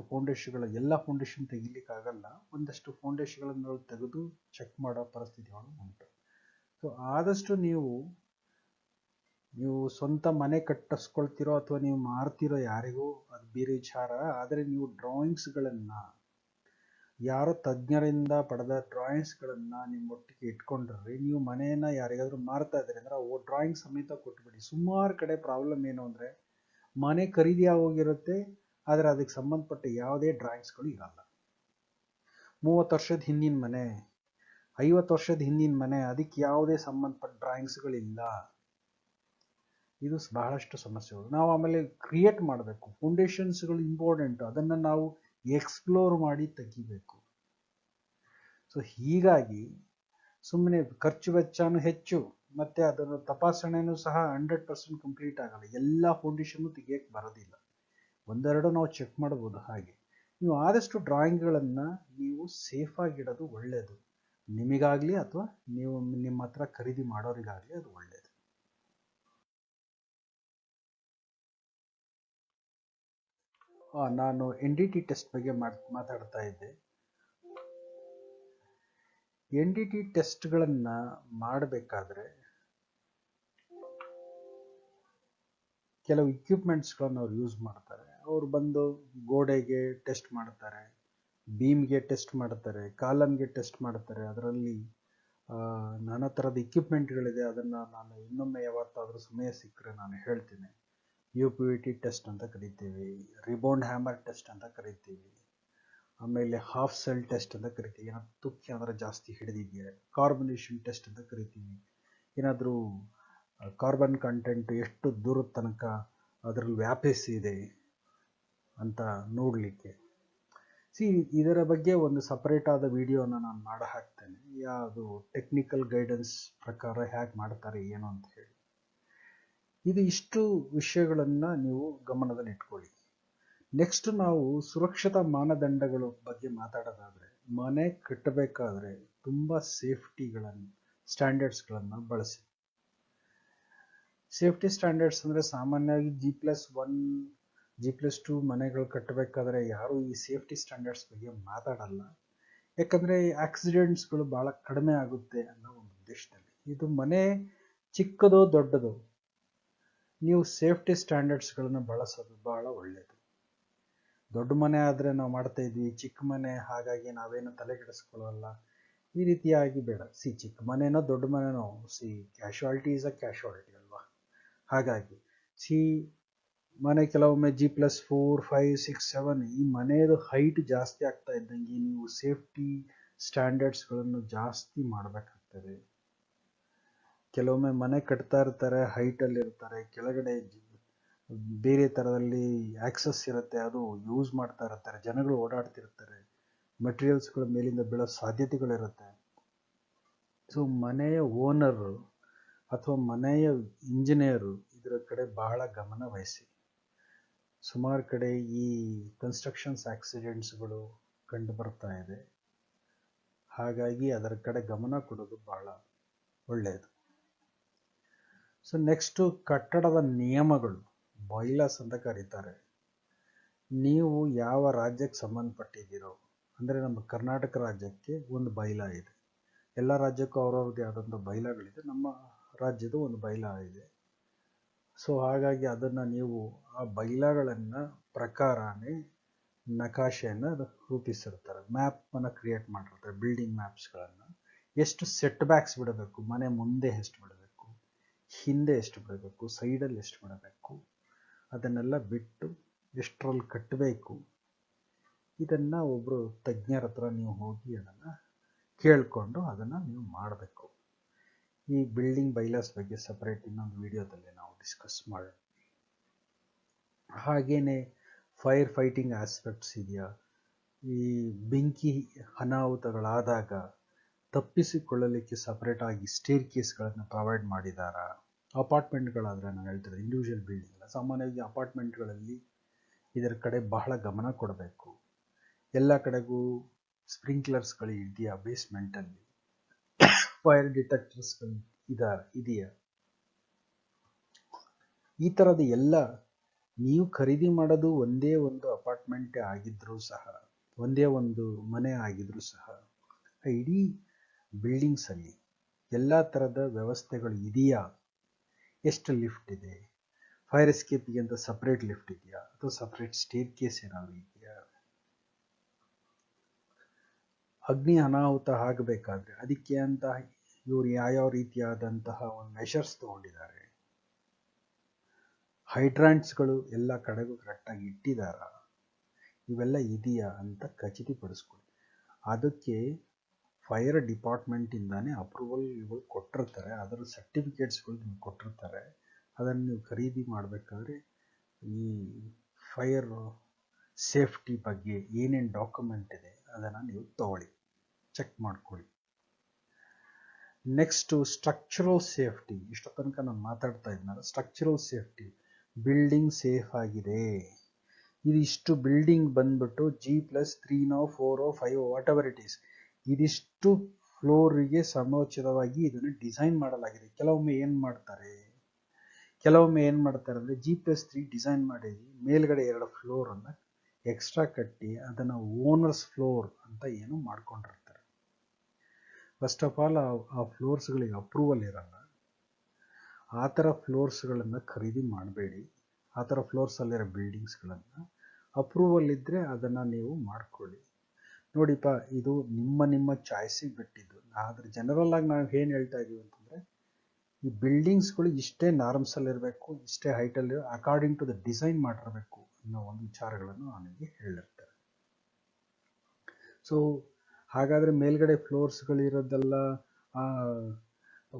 ಎಲ್ಲ ಫೌಂಡೇಶನ್ ತೆಗಿಲಿಕ್ಕಾಗಲ್ಲ, ಒಂದಷ್ಟು ಫೌಂಡೇಶನ್ಗಳನ್ನು ತೆಗೆದು ಚೆಕ್ ಮಾಡೋ ಪರಿಸ್ಥಿತಿಗಳು ಉಂಟು. ಸೊ ಆದಷ್ಟು ನೀವು ಸ್ವಂತ ಮನೆ ಕಟ್ಟಿಸ್ಕೊಳ್ತಿರೋ ಅಥವಾ ನೀವು ಮಾರ್ತಿರೋ ಯಾರಿಗೂ ಅದು ಬೇರೆ ವಿಚಾರ. ಆದರೆ ನೀವು ಡ್ರಾಯಿಂಗ್ಸ್ಗಳನ್ನು ಯಾರೋ ತಜ್ಞರಿಂದ ಪಡೆದ ಡ್ರಾಯಿಂಗ್ಸ್ಗಳನ್ನು ನಿಮ್ಮೊಟ್ಟಿಗೆ ಇಟ್ಕೊಂಡ್ರೆ, ನೀವು ಮನೆಯನ್ನು ಯಾರಿಗಾದರೂ ಮಾರ್ತಾ ಇದ್ದೀರಿ ಅಂದರೆ ಅವು ಡ್ರಾಯಿಂಗ್ ಸಮೇತ ಕೊಟ್ಬಿಡಿ. ಸುಮಾರು ಕಡೆ ಪ್ರಾಬ್ಲಮ್ ಏನು ಅಂದರೆ, ಮನೆ ಖರೀದಿ ಆಗೋಗಿರುತ್ತೆ, ಆದರೆ ಅದಕ್ಕೆ ಸಂಬಂಧಪಟ್ಟ ಯಾವುದೇ ಡ್ರಾಯಿಂಗ್ಸ್ಗಳು ಇರಲ್ಲ. 30 ವರ್ಷದ ಹಿಂದಿನ ಮನೆ, 50 ವರ್ಷದ ಹಿಂದಿನ ಮನೆ, ಅದಕ್ಕೆ ಯಾವುದೇ ಸಂಬಂಧಪಟ್ಟ ಡ್ರಾಯಿಂಗ್ಸ್ಗಳಿಲ್ಲ. ಇದು ಬಹಳಷ್ಟು ಸಮಸ್ಯೆಗಳು. ನಾವು ಆಮೇಲೆ ಕ್ರಿಯೇಟ್ ಮಾಡಬೇಕು. ಫೌಂಡೇಶನ್ಸ್ಗಳು ಇಂಪಾರ್ಟೆಂಟು, ಅದನ್ನು ನಾವು ಎಕ್ಸ್ಪ್ಲೋರ್ ಮಾಡಿ ತೆಗಿಬೇಕು. ಸೊ ಹೀಗಾಗಿ ಸುಮ್ಮನೆ ಖರ್ಚು ವೆಚ್ಚನೂ ಹೆಚ್ಚು, ಮತ್ತು ಅದರ ತಪಾಸಣೆನೂ ಸಹ 100% ಕಂಪ್ಲೀಟ್ ಆಗಲ್ಲ. ಎಲ್ಲ ಫೌಂಡೇಶನ್ನು ತೆಗಿಯಕ್ಕೆ ಬರೋದಿಲ್ಲ, ಒಂದೆರಡು ನಾವು ಚೆಕ್ ಮಾಡ್ಬೋದು. ಹಾಗೆ ನೀವು ಆದಷ್ಟು ಡ್ರಾಯಿಂಗ್ಗಳನ್ನು ನೀವು ಸೇಫಾಗಿಡೋದು ಒಳ್ಳೆಯದು, ನಿಮಗಾಗಲಿ ಅಥವಾ ನೀವು ನಿಮ್ಮ ಹತ್ರ ಖರೀದಿ ಮಾಡೋರಿಗಾಗಲಿ ಅದು ಒಳ್ಳೆಯದು. ನಾನು NDT ಟೆಸ್ಟ್ ಬಗ್ಗೆ ಮಾತಾಡ್ತಾ ಇದ್ದೆ. NDT ಟೆಸ್ಟ್ಗಳನ್ನು ಮಾಡಬೇಕಾದ್ರೆ ಕೆಲವು ಇಕ್ವಿಪ್ಮೆಂಟ್ಸ್ಗಳನ್ನು ಅವ್ರು ಯೂಸ್ ಮಾಡ್ತಾರೆ. ಅವ್ರು ಬಂದು ಗೋಡೆಗೆ ಟೆಸ್ಟ್ ಮಾಡ್ತಾರೆ, ಬೀಮ್ಗೆ ಟೆಸ್ಟ್ ಮಾಡ್ತಾರೆ, ಕಾಲಮ್ಗೆ ಟೆಸ್ಟ್ ಮಾಡ್ತಾರೆ. ಅದರಲ್ಲಿ ನಾನಾ ಥರದ ಇಕ್ವಿಪ್ಮೆಂಟ್ಗಳಿದೆ. ಅದನ್ನು ನಾನು ಇನ್ನೊಮ್ಮೆ ಯಾವತ್ತಾದರೂ ಸಮಯ ಸಿಕ್ಕರೆ ನಾನು ಹೇಳ್ತೀನಿ. UPVT ಟೆಸ್ಟ್ ಅಂತ ಕರಿತೀವಿ, ರಿಬೌಂಡ್ ಹ್ಯಾಮರ್ ಟೆಸ್ಟ್ ಅಂತ ಕರಿತೀವಿ, ಆಮೇಲೆ ಹಾಫ್ ಸೆಲ್ ಟೆಸ್ಟ್ ಅಂತ ಕರಿತೀವಿ, ಏನಾದ್ರು ತುಕ್ಕಿ ಏನಾದರೂ ಜಾಸ್ತಿ ಹಿಡಿದಿದೆಯಾ, ಕಾರ್ಬನೇಷನ್ ಟೆಸ್ಟ್ ಅಂತ ಕರಿತೀವಿ, ಏನಾದರೂ ಕಾರ್ಬನ್ ಕಂಟೆಂಟ್ ಎಷ್ಟು ದೂರದ ತನಕ ಅದರಲ್ಲಿ ವ್ಯಾಪಿಸಿದೆ ಅಂತ ನೋಡಲಿಕ್ಕೆ. ಇದರ ಬಗ್ಗೆ ಒಂದು ಸಪರೇಟ್ ಆದ ವಿಡಿಯೋನ ನಾನು ಮಾಡಿ ಹಾಕ್ತೇನೆ, ಯಾವುದು ಟೆಕ್ನಿಕಲ್ ಗೈಡೆನ್ಸ್ ಪ್ರಕಾರ ಹೇಗೆ ಮಾಡ್ತಾರೆ ಏನು ಅಂತ ಹೇಳಿ. ಇಷ್ಟು ವಿಷಯಗಳನ್ನು ನೀವು ಗಮನದಲ್ಲಿ ಇಟ್ಕೊಳ್ಳಿ. ನೆಕ್ಸ್ಟ್ ನಾವು ಸುರಕ್ಷತಾ ಮಾನದಂಡಗಳ ಬಗ್ಗೆ ಮಾತಾಡೋದಾದರೆ, ಮನೆ ಕಟ್ಟಬೇಕಾದ್ರೆ ತುಂಬ ಸ್ಟ್ಯಾಂಡರ್ಡ್ಸ್ಗಳನ್ನು ಬಳಸಿ. ಸೇಫ್ಟಿ ಸ್ಟ್ಯಾಂಡರ್ಡ್ಸ್ ಅಂದರೆ ಸಾಮಾನ್ಯವಾಗಿ G+1 G+2 ಮನೆಗಳು ಕಟ್ಟಬೇಕಾದ್ರೆ ಯಾರೂ ಈ ಸೇಫ್ಟಿ ಸ್ಟ್ಯಾಂಡರ್ಡ್ಸ್ ಬಗ್ಗೆ ಮಾತಾಡಲ್ಲ. ಯಾಕಂದರೆ ಆಕ್ಸಿಡೆಂಟ್ಸ್ಗಳು ಭಾಳ ಕಡಿಮೆ ಆಗುತ್ತೆ ಅನ್ನೋ ಒಂದು ಉದ್ದೇಶದಲ್ಲಿ. ಇದು ಮನೆ ಚಿಕ್ಕದೋ ದೊಡ್ಡದೋ ನೀವು ಸೇಫ್ಟಿ ಸ್ಟ್ಯಾಂಡರ್ಡ್ಸ್ಗಳನ್ನು ಬಳಸೋದು ಭಾಳ ಒಳ್ಳೆಯದು. ದೊಡ್ಡ ಮನೆ ಆದರೆ ನಾವು ಮಾಡ್ತಾ ಇದ್ವಿ, ಚಿಕ್ಕ ಮನೆ ಹಾಗಾಗಿ ನಾವೇನು ತಲೆಗೆಡಿಸ್ಕೊಳ್ಳಲ್ಲ, ಈ ರೀತಿಯಾಗಿ ಬೇಡ. ಚಿಕ್ಕ ಮನೆನೋ ದೊಡ್ಡ ಮನೆನೋ ಕ್ಯಾಶುಯಾಲಿಟಿ ಈಸ್ ಅ ಕ್ಯಾಶುಯಾಲಿಟಿ ಅಲ್ವಾ. ಹಾಗಾಗಿ ಮನೆ ಕೆಲವೊಮ್ಮೆ G+4, 5, 6, 7 ಈ ಮನೆಯದು ಹೈಟ್ ಜಾಸ್ತಿ ಆಗ್ತಾ ಇದ್ದಂಗೆ ನೀವು ಸೇಫ್ಟಿ ಸ್ಟ್ಯಾಂಡರ್ಡ್ಸ್ಗಳನ್ನು ಜಾಸ್ತಿ ಮಾಡಬೇಕಾಗ್ತದೆ. ಕೆಲವೊಮ್ಮೆ ಮನೆ ಕಟ್ತಾ ಇರ್ತಾರೆ, ಹೈಟಲ್ಲಿ ಇರ್ತಾರೆ, ಕೆಳಗಡೆ ಬೇರೆ ಥರದಲ್ಲಿ ಆಕ್ಸಸ್ ಇರುತ್ತೆ, ಅದು ಯೂಸ್ ಮಾಡ್ತಾ ಇರ್ತಾರೆ, ಜನಗಳು ಓಡಾಡ್ತಿರ್ತಾರೆ, ಮೆಟೀರಿಯಲ್ಸ್ಗಳ ಮೇಲಿಂದ ಬೀಳೋ ಸಾಧ್ಯತೆಗಳಿರುತ್ತೆ. ಮನೆಯ ಓನರು ಅಥವಾ ಮನೆಯ ಇಂಜಿನಿಯರು ಇದರ ಕಡೆ ಬಹಳ ಗಮನ ವಹಿಸಿ. ಸುಮಾರು ಕಡೆ ಈ ಕನ್ಸ್ಟ್ರಕ್ಷನ್ಸ್ ಆಕ್ಸಿಡೆಂಟ್ಸ್ಗಳು ಕಂಡು ಬರ್ತಾ ಇದೆ. ಹಾಗಾಗಿ ಅದರ ಕಡೆ ಗಮನ ಕೊಡೋದು ಬಹಳ ಒಳ್ಳೆಯದು. ನೆಕ್ಸ್ಟು ಕಟ್ಟಡದ ನಿಯಮಗಳು, ಬೈಲಾಸ್ ಅಂತ ಕರೀತಾರೆ. ನೀವು ಯಾವ ರಾಜ್ಯಕ್ಕೆ ಸಂಬಂಧಪಟ್ಟಿದ್ದೀರೋ, ಅಂದರೆ ನಮ್ಮ ಕರ್ನಾಟಕ ರಾಜ್ಯಕ್ಕೆ ಒಂದು ಬೈಲಾ ಇದೆ. ಎಲ್ಲ ರಾಜ್ಯಕ್ಕೂ ಅವ್ರವ್ರದ್ದೇ ಆದಂಥ ಬೈಲಾಗಳಿದೆ. ನಮ್ಮ ರಾಜ್ಯದ ಒಂದು ಬೈಲಾ ಇದೆ. ಹಾಗಾಗಿ ಅದನ್ನು ನೀವು ಆ ಬೈಲಾಗಳನ್ನು ಪ್ರಕಾರನೇ ನಕಾಶೆಯನ್ನು ರೂಪಿಸಿರ್ತಾರೆ, ಮ್ಯಾಪನ್ನು ಕ್ರಿಯೇಟ್ ಮಾಡಿರ್ತಾರೆ, ಬಿಲ್ಡಿಂಗ್ ಮ್ಯಾಪ್ಸ್ಗಳನ್ನು. ಎಷ್ಟು ಸೆಟ್ ಬ್ಯಾಕ್ಸ್ ಬಿಡಬೇಕು, ಮನೆ ಮುಂದೆ ಎಷ್ಟು ಬಿಡಬೇಕು, ಹಿಂದೆ ಎಷ್ಟು ಬಿಡಬೇಕು, ಸೈಡಲ್ಲಿ ಎಷ್ಟು ಬಿಡಬೇಕು, ಅದನ್ನೆಲ್ಲ ಬಿಟ್ಟು ಎಷ್ಟರಲ್ಲಿ ಕಟ್ಟಬೇಕು, ಇದನ್ನು ಒಬ್ಬರು ತಜ್ಞರ ಹತ್ರ ನೀವು ಹೋಗಿ ಅದನ್ನು ಕೇಳಿಕೊಂಡು ಅದನ್ನು ನೀವು ಮಾಡಬೇಕು. ಈ ಬಿಲ್ಡಿಂಗ್ ಬೈಲಾಸ್ ಬಗ್ಗೆ ಸಪರೇಟ್ ಇನ್ನೊಂದು ವಿಡಿಯೋದಲ್ಲಿ ನಾವು ಡಿಸ್ಕಸ್ ಮಾಡೋಣ. ಹಾಗೇನೆ ಫೈರ್ ಫೈಟಿಂಗ್ ಆಸ್ಪೆಕ್ಟ್ಸ್ ಇದೆಯಾ, ಈ ಬೆಂಕಿ ಅನಾಹುತಗಳಾದಾಗ ತಪ್ಪಿಸಿಕೊಳ್ಳಲಿಕ್ಕೆ ಸಪರೇಟ್ ಆಗಿ ಸ್ಟೇರ್ ಕೇಸ್ಗಳನ್ನು ಪ್ರೊವೈಡ್ ಮಾಡಿದಾರಾ. ಅಪಾರ್ಟ್ಮೆಂಟ್ಗಳಾದರೆ ನಾನು ಹೇಳ್ತಿದ್ದೆ, ಇಂಡಿವಿಜುವಲ್ ಬಿಲ್ಡಿಂಗ್ ಅಲ್ಲ, ಸಾಮಾನ್ಯವಾಗಿ ಅಪಾರ್ಟ್ಮೆಂಟ್ಗಳಲ್ಲಿ ಇದರ ಕಡೆ ಬಹಳ ಗಮನ ಕೊಡಬೇಕು. ಎಲ್ಲ ಕಡೆಗೂ ಸ್ಪ್ರಿಂಕ್ಲರ್ಸ್ಗಳು ಇದೆಯಾ, ಬೇಸ್ಮೆಂಟಲ್ಲಿ ಫೈರ್ ಡಿಟೆಕ್ಟರ್ಸ್ಗಳು ಇದೆಯಾ, ಈ ಥರದ ಎಲ್ಲ. ನೀವು ಖರೀದಿ ಮಾಡೋದು ಒಂದೇ ಒಂದು ಅಪಾರ್ಟ್ಮೆಂಟೇ ಆಗಿದ್ರೂ ಸಹ, ಒಂದೇ ಒಂದು ಮನೆ ಆಗಿದ್ರೂ ಸಹ, ಇಡೀ ಬಿಲ್ಡಿಂಗ್ಸಲ್ಲಿ ಎಲ್ಲ ಥರದ ವ್ಯವಸ್ಥೆಗಳು ಇದೆಯಾ, ಎಷ್ಟು ಲಿಫ್ಟ್ ಇದೆ, ಫೈರ್ ಎಸ್ಕೇಪಿಗೆ ಅಂತ ಸಪ್ರೇಟ್ ಲಿಫ್ಟ್ ಇದೆಯಾ, ಅಥವಾ ಸಪ್ರೇಟ್ ಸ್ಟೇರ್ ಕೇಸ್ ಏನಾದರೂ ಇದೆಯಾ, ಅಗ್ನಿ ಅನಾಹುತ ಆಗಬೇಕಾದ್ರೆ ಅದಕ್ಕೆ ಅಂತ ಇವರು ಯಾವ್ಯಾವ ರೀತಿಯಾದಂತಹ ಒಂದು ಮೆಷರ್ಸ್ ತಗೊಂಡಿದ್ದಾರೆ, ಹೈಡ್ರಾಂಟ್ಸ್ಗಳು ಎಲ್ಲ ಕಡೆಗೂ ಕರೆಕ್ಟಾಗಿ ಇಟ್ಟಿದ್ದಾರಾ, ಇವೆಲ್ಲ ಇದೆಯಾ ಅಂತ ಖಚಿತಪಡಿಸ್ಕೊಳ್ಳಿ. ಅದಕ್ಕೆ ಫೈರ್ ಡಿಪಾರ್ಟ್ಮೆಂಟಿಂದಾನೇ ಅಪ್ರೂವಲ್ಗಳು ಕೊಟ್ಟಿರ್ತಾರೆ, ಅದರ ಸರ್ಟಿಫಿಕೇಟ್ಸ್ಗಳು ನಿಮ್ಗೆ ಕೊಟ್ಟಿರ್ತಾರೆ. ಅದನ್ನು ನೀವು ಖರೀದಿ ಮಾಡಬೇಕಾದ್ರೆ ಈ ಫೈರ್ ಸೇಫ್ಟಿ ಬಗ್ಗೆ ಏನೇನು ಡಾಕ್ಯುಮೆಂಟ್ ಇದೆ ಅದನ್ನು ನೀವು ತಗೊಳ್ಳಿ, ಚೆಕ್ ಮಾಡ್ಕೊಳ್ಳಿ. Next structural safety. ಇಷ್ಟ ತನಕ ನಾನು ಮಾತಾಡ್ತಾ ಇದ್ನಲ್ಲ, ಸ್ಟ್ರಕ್ಚರಲ್ ಸೇಫ್ಟಿ, ಬಿಲ್ಡಿಂಗ್ ಸೇಫ್ ಆಗಿದೆ. ಇದಿಷ್ಟು ಬಿಲ್ಡಿಂಗ್ ಬಂದ್ಬಿಟ್ಟು G+3 4 5 what ever it is, ಇದಿಷ್ಟು ಫ್ಲೋರಿಗೆ ಸಮೋಚಿತವಾಗಿ ಇದನ್ನು ಡಿಸೈನ್ ಮಾಡಲಾಗಿದೆ. ಕೆಲವೊಮ್ಮೆ ಏನು ಮಾಡ್ತಾರೆ ಅಂದರೆ G+3 ಡಿಸೈನ್ ಮಾಡಿ ಮೇಲ್ಗಡೆ 2 ಫ್ಲೋರನ್ನು ಎಕ್ಸ್ಟ್ರಾ ಕಟ್ಟಿ ಅದನ್ನು ಓನರ್ಸ್ ಫ್ಲೋರ್ ಅಂತ ಏನು ಮಾಡ್ಕೊಂಡಿರ್ತಾರೆ. ಫಸ್ಟ್ ಆಫ್ ಆಲ್ ಆ ಫ್ಲೋರ್ಸ್ಗಳಿಗೆ ಅಪ್ರೂವಲ್ ಇರಲ್ಲ. ಆ ಥರ ಫ್ಲೋರ್ಸ್ಗಳನ್ನು ಖರೀದಿ ಮಾಡಬೇಡಿ. ಆ ಥರ ಫ್ಲೋರ್ಸಲ್ಲಿರೋ ಬಿಲ್ಡಿಂಗ್ಸ್ಗಳನ್ನು ಅಪ್ರೂವಲ್ ಇದ್ದರೆ ಅದನ್ನು ನೀವು ಮಾಡ್ಕೊಳ್ಳಿ. ನೋಡಿಪ್ಪ, ಇದು ನಿಮ್ಮ ಚಾಯ್ಸಿಗೆ ಬಿಟ್ಟಿದ್ದು. ಆದರೆ ಜನರಲ್ ಆಗಿ ನಾವು ಏನು ಹೇಳ್ತಾ ಇದ್ದೀವಿ ಅಂತಂದರೆ, ಈ ಬಿಲ್ಡಿಂಗ್ಸ್ಗಳು ಇಷ್ಟೇ ನಾರ್ಮ್ಸಲ್ಲಿರಬೇಕು, ಇಷ್ಟೇ ಹೈಟಲ್ಲಿ ಅಕಾರ್ಡಿಂಗ್ ಟು ದ ಡಿಸೈನ್ ಮಾಡಿರಬೇಕು ಅನ್ನೋ ಒಂದು ವಿಚಾರಗಳನ್ನು ನನಗೆ ಹೇಳಿರ್ತಾರೆ. ಸೊ ಹಾಗಾದರೆ ಮೇಲ್ಗಡೆ ಫ್ಲೋರ್ಸ್ಗಳಿರೋದೆಲ್ಲ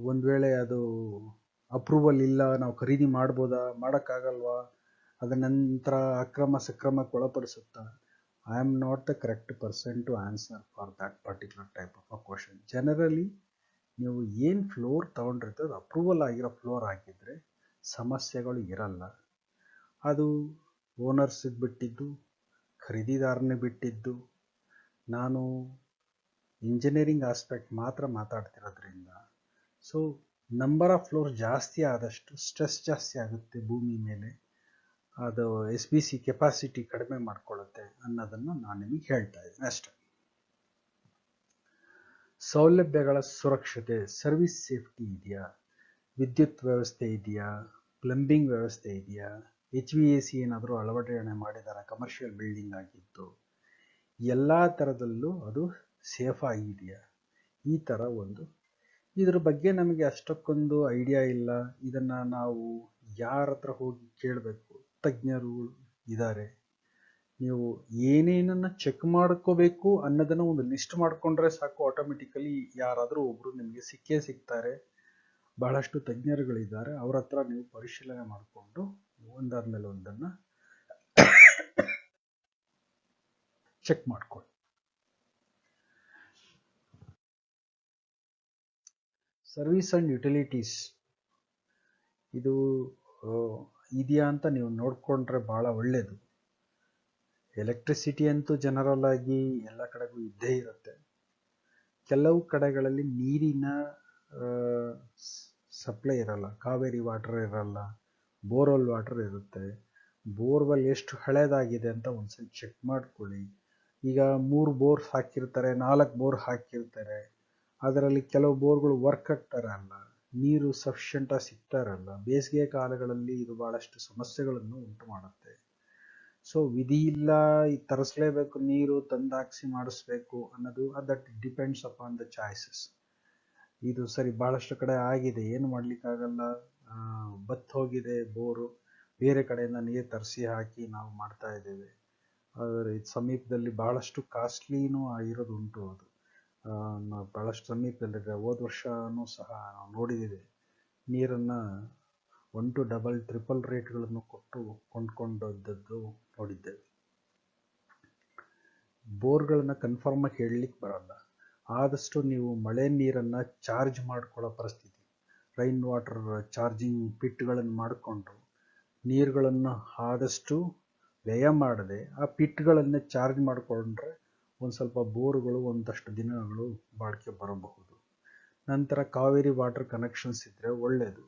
ಒಂದು ವೇಳೆ ಅದು ಅಪ್ರೂವಲ್ ಇಲ್ಲ, ನಾವು ಖರೀದಿ ಮಾಡ್ಬೋದಾ, ಮಾಡೋಕ್ಕಾಗಲ್ವಾ, ಅದರ ನಂತರ ಅಕ್ರಮ ಸಕ್ರಮಕ್ಕೆ ಒಳಪಡಿಸುತ್ತಾ? I am not the correct person to answer for that particular type of a question. Generally ನೀವು ಏನು ಫ್ಲೋರ್ ತೊಗೊಂಡಿರ್ತದೆ ಅದು ಅಪ್ರೂವಲ್ ಆಗಿರೋ ಫ್ಲೋರ್ ಹಾಕಿದರೆ ಸಮಸ್ಯೆಗಳು ಇರಲ್ಲ. ಅದು ಓನರ್ಸಿಗೆ ಬಿಟ್ಟಿದ್ದು, ಖರೀದಿದಾರನೇ ಬಿಟ್ಟಿದ್ದು. ನಾನು ಇಂಜಿನಿಯರಿಂಗ್ ಆಸ್ಪೆಕ್ಟ್ ಮಾತ್ರ ಮಾತಾಡ್ತಿರೋದ್ರಿಂದ, ಸೊ ನಂಬರ್ ಆಫ್ ಫ್ಲೋರ್ ಜಾಸ್ತಿ ಆದಷ್ಟು ಸ್ಟ್ರೆಸ್ ಜಾಸ್ತಿ ಆಗುತ್ತೆ ಭೂಮಿ ಮೇಲೆ, ಅದು SBC ಕೆಪಾಸಿಟಿ ಕಡಿಮೆ ಮಾಡ್ಕೊಳ್ಳುತ್ತೆ ಅನ್ನೋದನ್ನು ನಾನು ನಿಮಗೆ ಹೇಳ್ತಾ ಇದ್ದೀನಿ ಅಷ್ಟೆ. ಸೌಲಭ್ಯಗಳ ಸುರಕ್ಷತೆ, ಸರ್ವಿಸ್ ಸೇಫ್ಟಿ ಇದೆಯಾ, ವಿದ್ಯುತ್ ವ್ಯವಸ್ಥೆ ಇದೆಯಾ, ಪ್ಲಂಬಿಂಗ್ ವ್ಯವಸ್ಥೆ ಇದೆಯಾ, HVAC ಏನಾದರೂ ಅಳವಡಿಕೆ ಮಾಡಿದಾರ ಕಮರ್ಷಿಯಲ್ ಬಿಲ್ಡಿಂಗ್ ಆಗಿತ್ತು, ಎಲ್ಲ ಥರದಲ್ಲೂ ಅದು ಸೇಫ್ ಆಗಿದೆಯಾ, ಈ ಥರ ಒಂದು. ಇದ್ರ ಬಗ್ಗೆ ನಮಗೆ ಅಷ್ಟಕ್ಕೊಂದು ಐಡಿಯಾ ಇಲ್ಲ. ಇದನ್ನು ನಾವು ಯಾರ ಹತ್ರ ಹೋಗಿ ಕೇಳಬೇಕು? ತಜ್ಞರು ಇದ್ದಾರೆ. ನೀವು ಏನೇನನ್ನು ಚೆಕ್ ಮಾಡ್ಕೋಬೇಕು ಅನ್ನೋದನ್ನು ಒಂದು ಲಿಸ್ಟ್ ಮಾಡಿಕೊಂಡ್ರೆ ಸಾಕು, ಆಟೋಮೆಟಿಕಲಿ ಯಾರಾದರೂ ಒಬ್ಬರು ನಿಮಗೆ ಸಿಕ್ಕೇ ಸಿಗ್ತಾರೆ. ಬಹಳಷ್ಟು ತಜ್ಞರುಗಳಿದ್ದಾರೆ, ಅವ್ರ ಹತ್ರ ನೀವು ಪರಿಶೀಲನೆ ಮಾಡಿಕೊಂಡು ಒಂದಾದ್ಮೇಲೆ ಒಂದನ್ನು ಚೆಕ್ ಮಾಡ್ಕೊಳ್ಳಿ. ಸರ್ವಿಸ್ ಆ್ಯಂಡ್ ಯುಟಿಲಿಟೀಸ್ ಇದು ಇದೆಯಾ ಅಂತ ನೀವು ನೋಡಿಕೊಂಡ್ರೆ ಭಾಳ ಒಳ್ಳೆಯದು. ಎಲೆಕ್ಟ್ರಿಸಿಟಿ ಅಂತೂ ಜನರಲ್ ಆಗಿ ಎಲ್ಲ ಕಡೆಗೂ ಇದ್ದೇ ಇರುತ್ತೆ. ಕೆಲವು ಕಡೆಗಳಲ್ಲಿ ನೀರಿನ ಸಪ್ಲೈ ಇರಲ್ಲ, ಕಾವೇರಿ ವಾಟರ್ ಇರಲ್ಲ, ಬೋರ್ವೆಲ್ ವಾಟರ್ ಇರುತ್ತೆ. ಬೋರ್ವೆಲ್ ಎಷ್ಟು ಹಳೇದಾಗಿದೆ ಅಂತ ಒಂದ್ಸಲ ಚೆಕ್ ಮಾಡ್ಕೊಳ್ಳಿ. ಈಗ 3 ಬೋರ್ ಹಾಕಿರ್ತಾರೆ, 4 ಬೋರ್ ಹಾಕಿರ್ತಾರೆ. ಅದರಲ್ಲಿ ಕೆಲವು ಬೋರ್ಗಳು ವರ್ಕ್ ಆಗ್ತಾ ಇರಲ್ಲ, ನೀರು ಸಫಿಷಿಯೆಂಟಾಗಿ ಸಿಗ್ತಾ ಇರಲ್ಲ. ಬೇಸಿಗೆ ಕಾಲಗಳಲ್ಲಿ ಇದು ಭಾಳಷ್ಟು ಸಮಸ್ಯೆಗಳನ್ನು ಉಂಟು ಮಾಡುತ್ತೆ. ಸೊ ವಿಧಿ ಇಲ್ಲ, ತರಿಸಲೇಬೇಕು, ನೀರು ತಂದಾಕ್ಸಿ ಮಾಡಿಸ್ಬೇಕು ಅನ್ನೋದು, that depends upon the choices. ಇದು ಸರಿ ಭಾಳಷ್ಟು ಕಡೆ ಆಗಿದೆ, ಏನು ಮಾಡಲಿಕ್ಕಾಗಲ್ಲ, ಬತ್ತು ಹೋಗಿದೆ ಬೋರು, ಬೇರೆ ಕಡೆಯಿಂದ ನೀರು ತರಿಸಿ ಹಾಕಿ ನಾವು ಮಾಡ್ತಾ ಇದ್ದೇವೆ. ಆದರೆ ಸಮೀಪದಲ್ಲಿ ಭಾಳಷ್ಟು ಕಾಸ್ಟ್ಲಿನೂ ಆಗಿರೋದು ಉಂಟು. ಅದು ಭಾಳಷ್ಟು ಸಮೀಪದಲ್ಲಿದೆ. ಹೋದ ವರ್ಷವೂ ಸಹ ನಾವು ನೋಡಿದ್ದೀವಿ, ನೀರನ್ನು 1 to 2 3 ರೇಟ್ಗಳನ್ನು ಕೊಟ್ಟು ಕೊಂಡ್ಕೊಂಡದ್ದು ನೋಡಿದ್ದೇವೆ. ಬೋರ್ಗಳನ್ನು ಕನ್ಫರ್ಮಾಗಿ ಹೇಳಲಿಕ್ಕೆ ಬರಲ್ಲ. ಆದಷ್ಟು ನೀವು ಮಳೆ ನೀರನ್ನು ಚಾರ್ಜ್ ಮಾಡ್ಕೊಳ್ಳೋ ಪರಿಸ್ಥಿತಿ, ರೈನ್ ವಾಟರ್ ಚಾರ್ಜಿಂಗ್ ಪಿಟ್ಗಳನ್ನು ಮಾಡಿಕೊಂಡು ನೀರುಗಳನ್ನು ಆದಷ್ಟು ವ್ಯಯ ಮಾಡದೆ ಆ ಪಿಟ್ಗಳನ್ನು ಚಾರ್ಜ್ ಮಾಡಿಕೊಂಡ್ರೆ ಒಂದು ಸ್ವಲ್ಪ ಬೋರ್ಗಳು ಒಂದಷ್ಟು ದಿನಗಳು ಬಾಳಿಕೆ ಬರಬಹುದು. ನಂತರ ಕಾವೇರಿ ವಾಟರ್ ಕನೆಕ್ಷನ್ಸ್ ಇದ್ದರೆ ಒಳ್ಳೆಯದು.